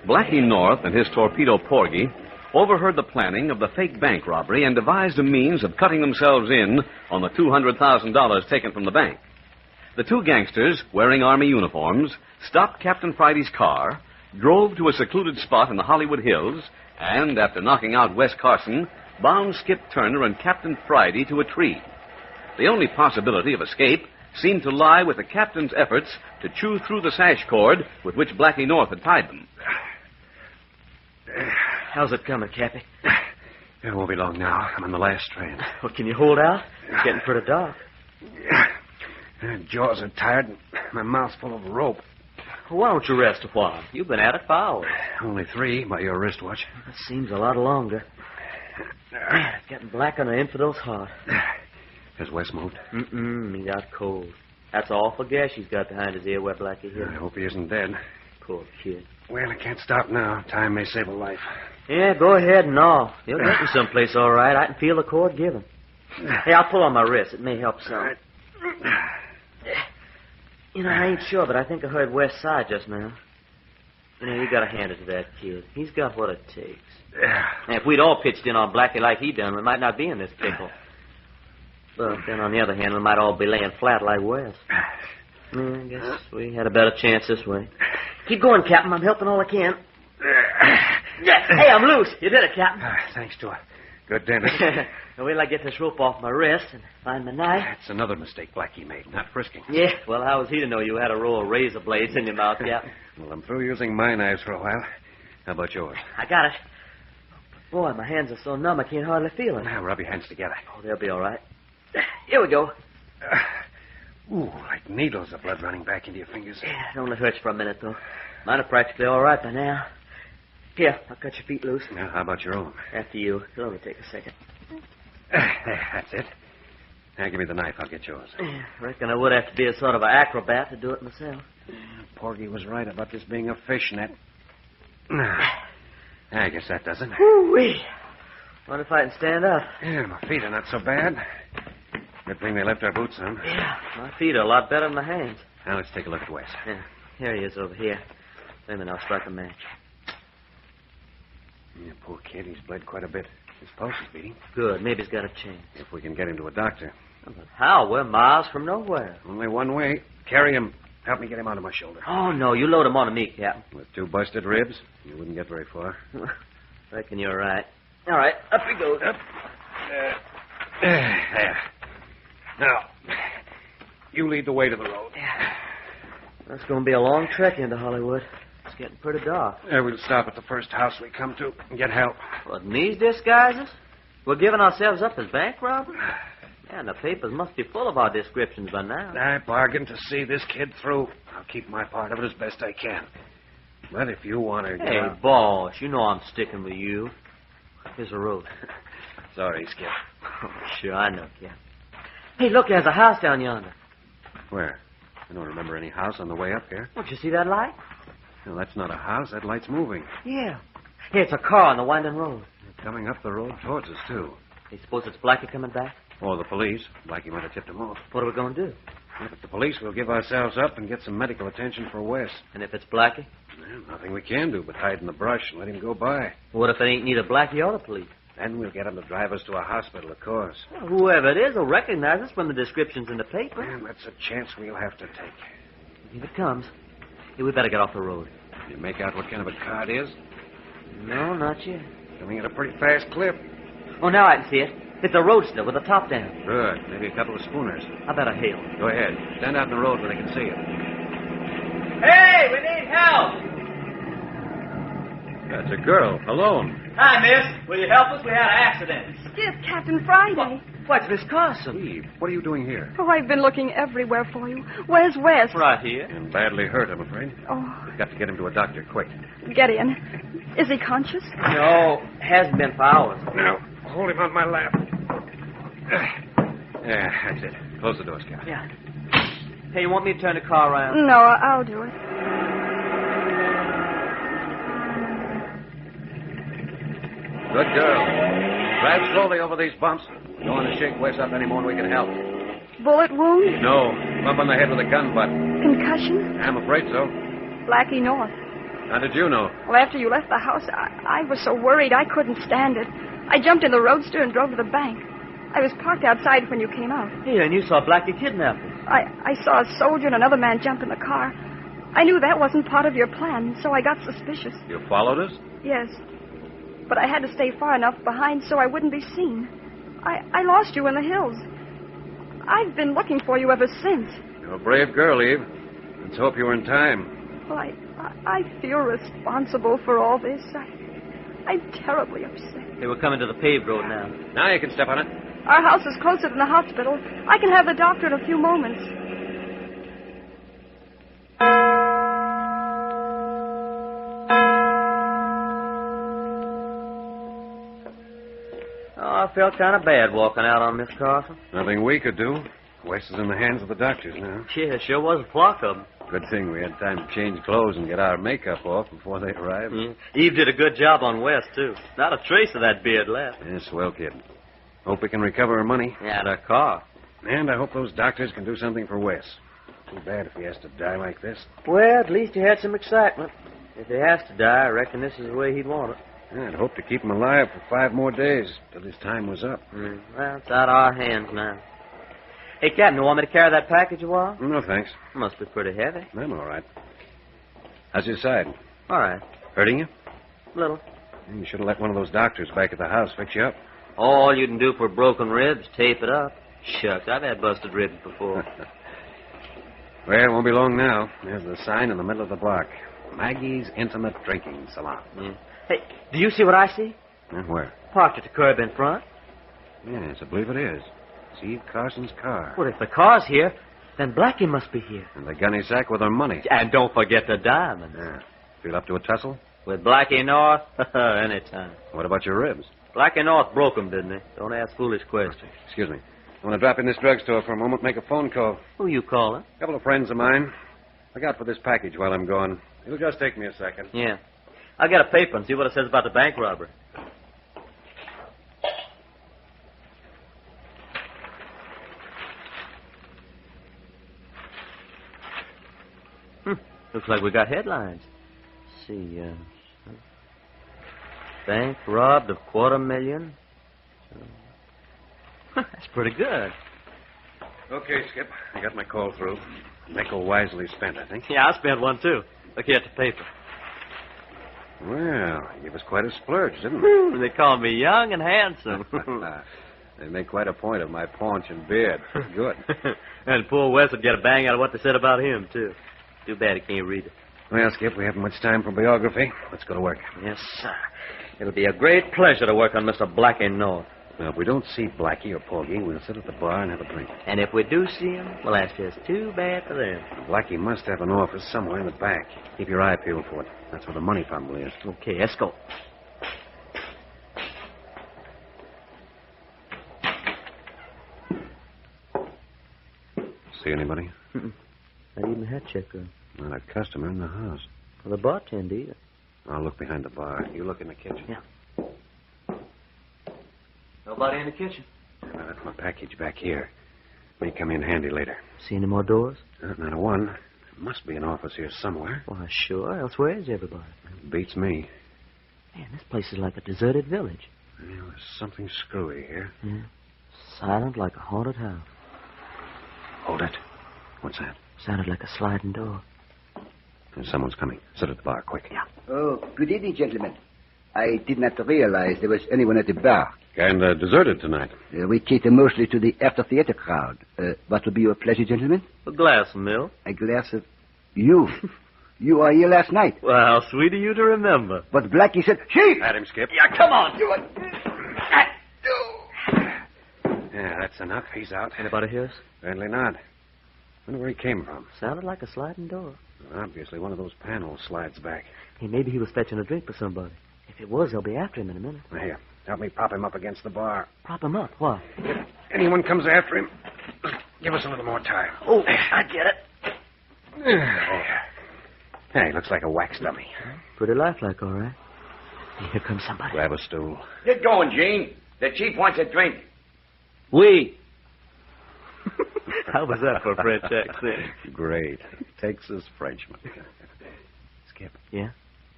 Blackie North and his torpedo Porgy overheard the planning of the fake bank robbery and devised a means of cutting themselves in on the $200,000 taken from the bank. The two gangsters, wearing Army uniforms, stopped Captain Friday's car, drove to a secluded spot in the Hollywood Hills, and, after knocking out Wes Carson, bound Skip Turner and Captain Friday to a tree. The only possibility of escape seemed to lie with the captain's efforts to chew through the sash cord with which Blackie North had tied them. How's it coming, Cappy? It won't be long now. I'm on the last strand. Well, can you hold out? It's getting pretty dark. My jaws are tired and my mouth's full of rope. Well, why don't you rest a while? You've been at it for hours. Only 3 by your wristwatch. That seems a lot longer. It's getting black on the infidel's heart. Has Wes moved? He got cold. That's awful gas he's got behind his ear where Blackie hit I him. hope he isn't dead. Poor kid. Well, I can't stop now. Time may save a life. Yeah, go ahead and gnaw. You'll get me someplace all right. I can feel the cord giving. Hey, I'll pull on my wrist. It may help some. You know, I ain't sure, but I think I heard West Side just now. You know, you gotta hand it to that kid. He's got what it takes. And if we'd all pitched in on Blackie like he done, we might not be in this pickle. But then, on the other hand, we might all be laying flat like West. I guess we had a better chance this way. Keep going, Captain. I'm helping all I can. Hey, I'm loose. You did it, Captain. Thanks to a good dentist. Now, wait till I get this rope off my wrist and find my knife. That's another mistake Blackie made, not frisking. Yeah, well, how was he to know you had a row of razor blades in your mouth, Captain? Well, I'm through using my knives for a while. How about yours? I got it. Boy, my hands are so numb I can't hardly feel it. Now, rub your hands together. Oh, they'll be all right. Here we go. Ooh, like needles, the blood running back into your fingers. Yeah, it only hurts for a minute, though. Mine are practically all right by now. Here, I'll cut your feet loose. Now, how about your own? After you. It'll only take a second. That's it. Now, give me the knife. I'll get yours. Yeah, reckon I would have to be a sort of an acrobat to do it myself. Porgy was right about this being a fish net. I guess that does it. Woo-wee. Wonder if I can stand up. Yeah, my feet are not so bad. Good thing they left our boots on. Yeah, my feet are a lot better than my hands. Now, let's take a look at Wes. Yeah, here he is over here. Wait a minute, I'll strike a match. Yeah, poor kid. He's bled quite a bit. His pulse is beating. Good, maybe he's got a chance. If we can get him to a doctor. But how? We're miles from nowhere. Only one way. Carry him. Help me get him onto my shoulder. Oh, no, you load him onto me, Captain. With 2 busted ribs, you wouldn't get very far. Reckon you're right. All right, up he goes. Up. There. Now, you lead the way to the road. Yeah. That's going to be a long trek into Hollywood. It's getting pretty dark. We'll stop at the first house we come to and get help. What, in these disguises? We're giving ourselves up as bank robbers? Man, the papers must be full of our descriptions by now. I bargained to see this kid through. I'll keep my part of it as best I can. But if you want to... Hey, boss, you know I'm sticking with you. Here's the road. Sorry, Skip. Oh, sure, I know, Cap. Hey, look, there's a house down yonder. Where? I don't remember any house on the way up here. Don't you see that light? No, that's not a house. That light's moving. Yeah. Hey, it's a car on the winding road. They're coming up the road towards us, too. Hey, suppose it's Blackie coming back? Or the police. Blackie might have tipped them off. What are we going to do? If it's the police, we'll give ourselves up and get some medical attention for Wes. And if it's Blackie? Well, nothing we can do but hide in the brush and let him go by. What if it ain't neither Blackie or the police? Then we'll get him to drive us to a hospital, of course. Well, whoever it is will recognize us from the descriptions in the paper. And that's a chance we'll have to take. If it comes. Hey, we better get off the road. You make out what kind of a car it is? No, not yet. Coming at a pretty fast clip. Oh, now I can see it. It's a roadster with the top down. Good. Maybe a couple of schooners. I better hail. Go ahead. Stand out in the road where they can see you. Hey, we need help! That's a girl, alone. Hi, miss. Will you help us? We had an accident. Skip, Captain Friday. What's Miss Carson? Eve, what are you doing here? Oh, I've been looking everywhere for you. Where's Wes? Right here. And badly hurt, I'm afraid. Oh, We've got to get him to a doctor, quick. get in. Is he conscious? No, hasn't been for hours. Now, hold him on my lap. Yeah, that's it. Close the door, Scott. Yeah. Hey, you want me to turn the car around? No, I'll do it. Good girl. Drive slowly over these bumps. Don't want to shake Wes up any more than we can help. Bullet wound? No. Bump on the head with a gun butt. Concussion? I'm afraid so. Blackie North. How did you know? Well, after you left the house, I was so worried I couldn't stand it. I jumped in the roadster and drove to the bank. I was parked outside when you came out. Hey, and you saw Blackie kidnapped us. I saw a soldier and another man jump in the car. I knew that wasn't part of your plan, so I got suspicious. You followed us? Yes. But I had to stay far enough behind so I wouldn't be seen. I lost you in the hills. I've been looking for you ever since. You're a brave girl, Eve. Let's hope you were in time. Well, I feel responsible for all this. I'm terribly upset. Hey, we're coming to the paved road now. Now you can step on it. Our house is closer than the hospital. I can have the doctor in a few moments. Oh, I felt kind of bad walking out on Miss Carson. Nothing we could do. Wes is in the hands of the doctors now. Yeah, sure was a flock of them. Good thing we had time to change clothes and get our makeup off before they arrived. Eve did a good job on Wes, too. Not a trace of that beard left. Yeah, swell kid. Hope we can recover our money. Yeah, and our car. And I hope those doctors can do something for Wes. Too bad if he has to die like this. Well, at least he had some excitement. If he has to die, I reckon this is the way he'd want it. Yeah, I'd hope to keep him alive for 5 more days till his time was up. Well, it's out of our hands now. Hey, Captain, you want me to carry that package a while? No, thanks. Must be pretty heavy. I'm all right. How's your side? All right. Hurting you? Little. You should have let one of those doctors back at the house fix you up. All you can do for broken ribs, tape it up. Shucks, I've had busted ribs before. Well, it won't be long now. There's the sign in the middle of the block. Maggie's Intimate Drinking Salon. Yeah. Hey, do you see what I see? Where? Parked at the curb in front. Yes, I believe it is. It's Eve Carson's car. Well, if the car's here, then Blackie must be here. And the gunny sack with her money. And don't forget the diamonds. Yeah. Feel up to a tussle? With Blackie North? Anytime. What about your ribs? Blackie North broke them, didn't he? Don't ask foolish questions. Excuse me. I want to drop in this drugstore for a moment, make a phone call. Who you calling? A couple of friends of mine. Look out for this package while I'm gone. It'll just take me a second. Yeah. I'll get a paper and see what it says about the bank robbery. Looks like we got headlines. Let's see, bank robbed of $250,000. That's pretty good. Okay, Skip. I got my call through. Nickel wisely spent, I think. Yeah, I spent one, too. Look here at the paper. Well, you gave us quite a splurge, didn't we? They call me young and handsome. They make quite a point of my paunch and beard. Good. And poor Wes would get a bang out of what they said about him, too. Too bad he can't read it. Well, Skip, we haven't much time for biography. Let's go to work. Yes, sir. It'll be a great pleasure to work on Mr. Blackie North. Well, if we don't see Blackie or Porgy, we'll sit at the bar and have a drink. And if we do see him, well, that's just too bad for them. Blackie must have an office somewhere in the back. Keep your eye peeled for it. That's where the money probably is. Okay, let's go. See anybody? Not even a hat checker. Not a customer in the house. Well, the bartender either. I'll look behind the bar. You look in the kitchen. Yeah. Nobody in the kitchen. I left my package back here. May come in handy later. See any more doors? Not a one. There must be an office here somewhere. Why, sure. Else where is everybody? Beats me. Man, this place is like a deserted village. Yeah, there's something screwy here. Yeah. Silent like a haunted house. Hold it. What's that? Sounded like a sliding door. Someone's coming. Sit at the bar, quick. Yeah. Oh, good evening, gentlemen. I did not realize there was anyone at the bar. And deserted tonight. We cater mostly to the after-theater crowd. What will be your pleasure, gentlemen? A glass of milk. A glass of... You? You were here last night. Well, how sweet of you to remember. But Blackie said... Chief! At him, Skip. Yeah, come on. Do it. Yeah, that's enough. He's out. Anybody hear us? Apparently not. Wonder where he came from. Sounded like a sliding door. Well, obviously, one of those panels slides back. Hey, maybe he was fetching a drink for somebody. If it was, they'll be after him in a minute. Here, help me prop him up against the bar. Prop him up? Why? If anyone comes after him, give us a little more time. Oh, I get it. There. Hey, looks like a wax dummy. Pretty lifelike, all right. Here comes somebody. Grab a stool. Get going, Gene. The chief wants a drink. We. How was that for a French accent? Great. Texas Frenchman. Skip. Yeah?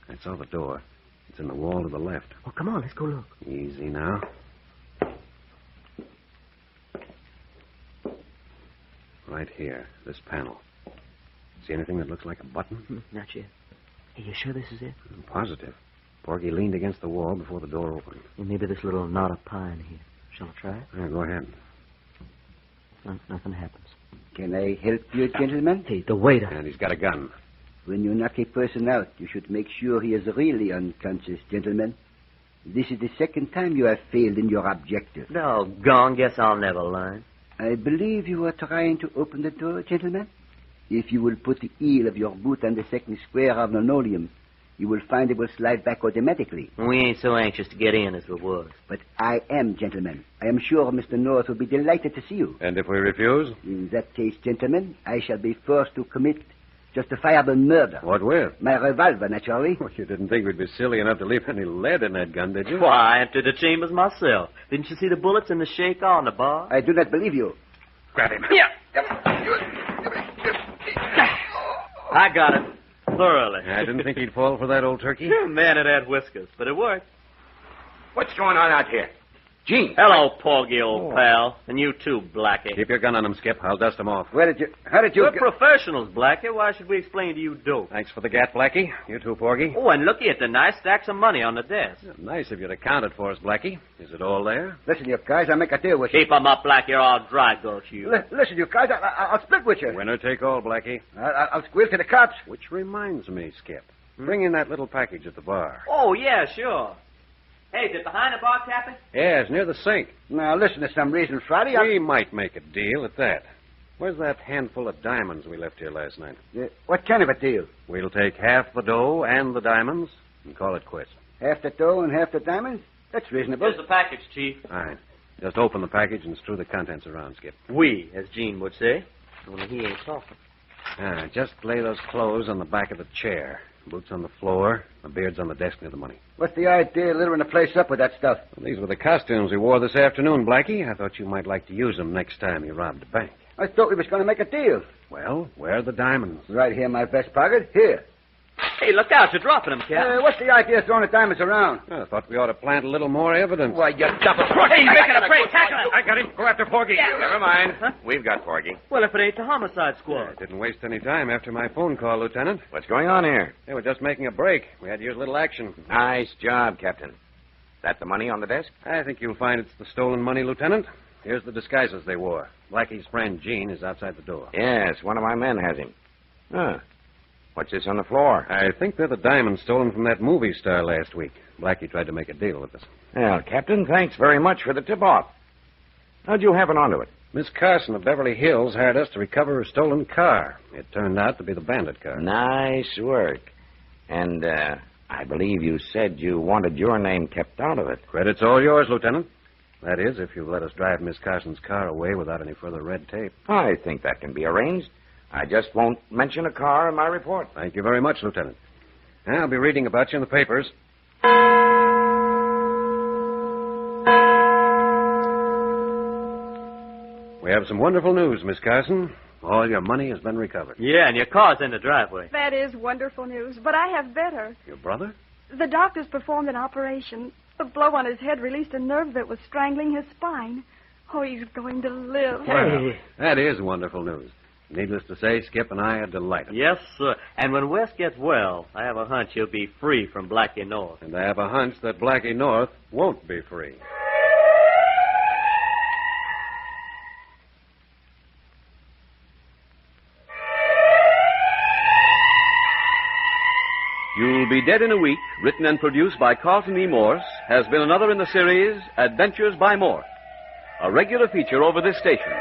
I saw the door. It's in the wall to the left. Oh, come on, let's go look. Easy now. Right here, this panel. See anything that looks like a button? Not yet. Hey, you sure this is it? I'm positive. Porgy leaned against the wall before the door opened. And maybe this little knot of pine here. Shall I try it? Yeah, go ahead. No, nothing happens. Can I help you, gentlemen? Hey, the waiter. And he's got a gun. When you knock a person out, you should make sure he is really unconscious, gentlemen. This is the second time you have failed in your objective. Doggone, guess I'll never learn. I believe you are trying to open the door, gentlemen. If you will put the heel of your boot on the second square of linoleum, you will find it will slide back automatically. We ain't so anxious to get in as we was. But I am, gentlemen. I am sure Mr. North will be delighted to see you. And if we refuse? In that case, gentlemen, I shall be forced to commit justifiable murder. What with? My revolver, naturally. Well, you didn't think we'd be silly enough to leave any lead in that gun, did you? Why, I entered the chambers myself. Didn't you see the bullets in the shake on the bar? I do not believe you. Grab him. Yeah. I got it. Thoroughly. I didn't think he'd fall for that old turkey. Man, it had whiskers, but it worked. What's going on out here? Gene. Hello, Porgy, old pal. And you too, Blackie. Keep your gun on them, Skip. I'll dust them off. How did you... We're professionals, Blackie. Why should we explain to you dope? Thanks for the gat, Blackie. You too, Porgy. Oh, and looky at the nice stacks of money on the desk. Nice of you to count it for us, Blackie. Is it all there? Listen, you guys, I'll make a deal with you. Keep 'em up, Blackie, or I'll dry gulch you. Listen, you guys, I'll split with you. Winner take all, Blackie. I'll squeal to the cops. Which reminds me, Skip. Bring in that little package at the bar. Oh, yeah, sure. Hey, is it behind the bar, Captain? Yeah, it's near the sink. Now, listen, to some reason, Friday, We might make a deal at that. Where's that handful of diamonds we left here last night? What kind of a deal? We'll take half the dough and the diamonds and call it quits. Half the dough and half the diamonds? That's reasonable. Here's the package, Chief. All right. Just open the package and strew the contents around, Skip. We, as Gene would say. Only he ain't talking. Just lay those clothes on the back of the chair. Boots on the floor, the beard's on the desk near the money. What's the idea of littering the place up with that stuff? Well, these were the costumes we wore this afternoon, Blackie. I thought you might like to use them next time you robbed a bank. I thought we was going to make a deal. Well, where are the diamonds? Right here in my vest pocket. Here. Hey, look out. You're dropping them, Captain. What's the idea of throwing the diamonds around? I thought we ought to plant a little more evidence. Why, you double... Hey, he's making a break. Tackle him. I got him. Go after Porgy. Yeah. Never mind. We've got Porgy. Well, if it ain't the homicide squad. I didn't waste any time after my phone call, Lieutenant. What's going on here? They were just making a break. We had to use a little action. Nice job, Captain. That the money on the desk? I think you'll find it's the stolen money, Lieutenant. Here's the disguises they wore. Blackie's friend, Gene, is outside the door. Yes, one of my men has him. Huh. What's this on the floor? I think they're the diamonds stolen from that movie star last week. Blackie tried to make a deal with us. Well, Captain, thanks very much for the tip-off. How'd you happen onto it? Miss Carson of Beverly Hills hired us to recover a stolen car. It turned out to be the bandit car. Nice work. And, I believe you said you wanted your name kept out of it. Credit's all yours, Lieutenant. That is, if you let us drive Miss Carson's car away without any further red tape. I think that can be arranged. I just won't mention a car in my report. Thank you very much, Lieutenant. I'll be reading about you in the papers. We have some wonderful news, Miss Carson. All your money has been recovered. Yeah, and your car's in the driveway. That is wonderful news, but I have better. Your brother? The doctors performed an operation. The blow on his head released a nerve that was strangling his spine. Oh, he's going to live. Well, that is wonderful news. Needless to say, Skip and I are delighted. Yes, sir. And when Wes gets well, I have a hunch he'll be free from Blackie North. And I have a hunch that Blackie North won't be free. You'll Be Dead in a Week, written and produced by Carson E. Morse, has been another in the series Adventures by Morse, a regular feature over this station.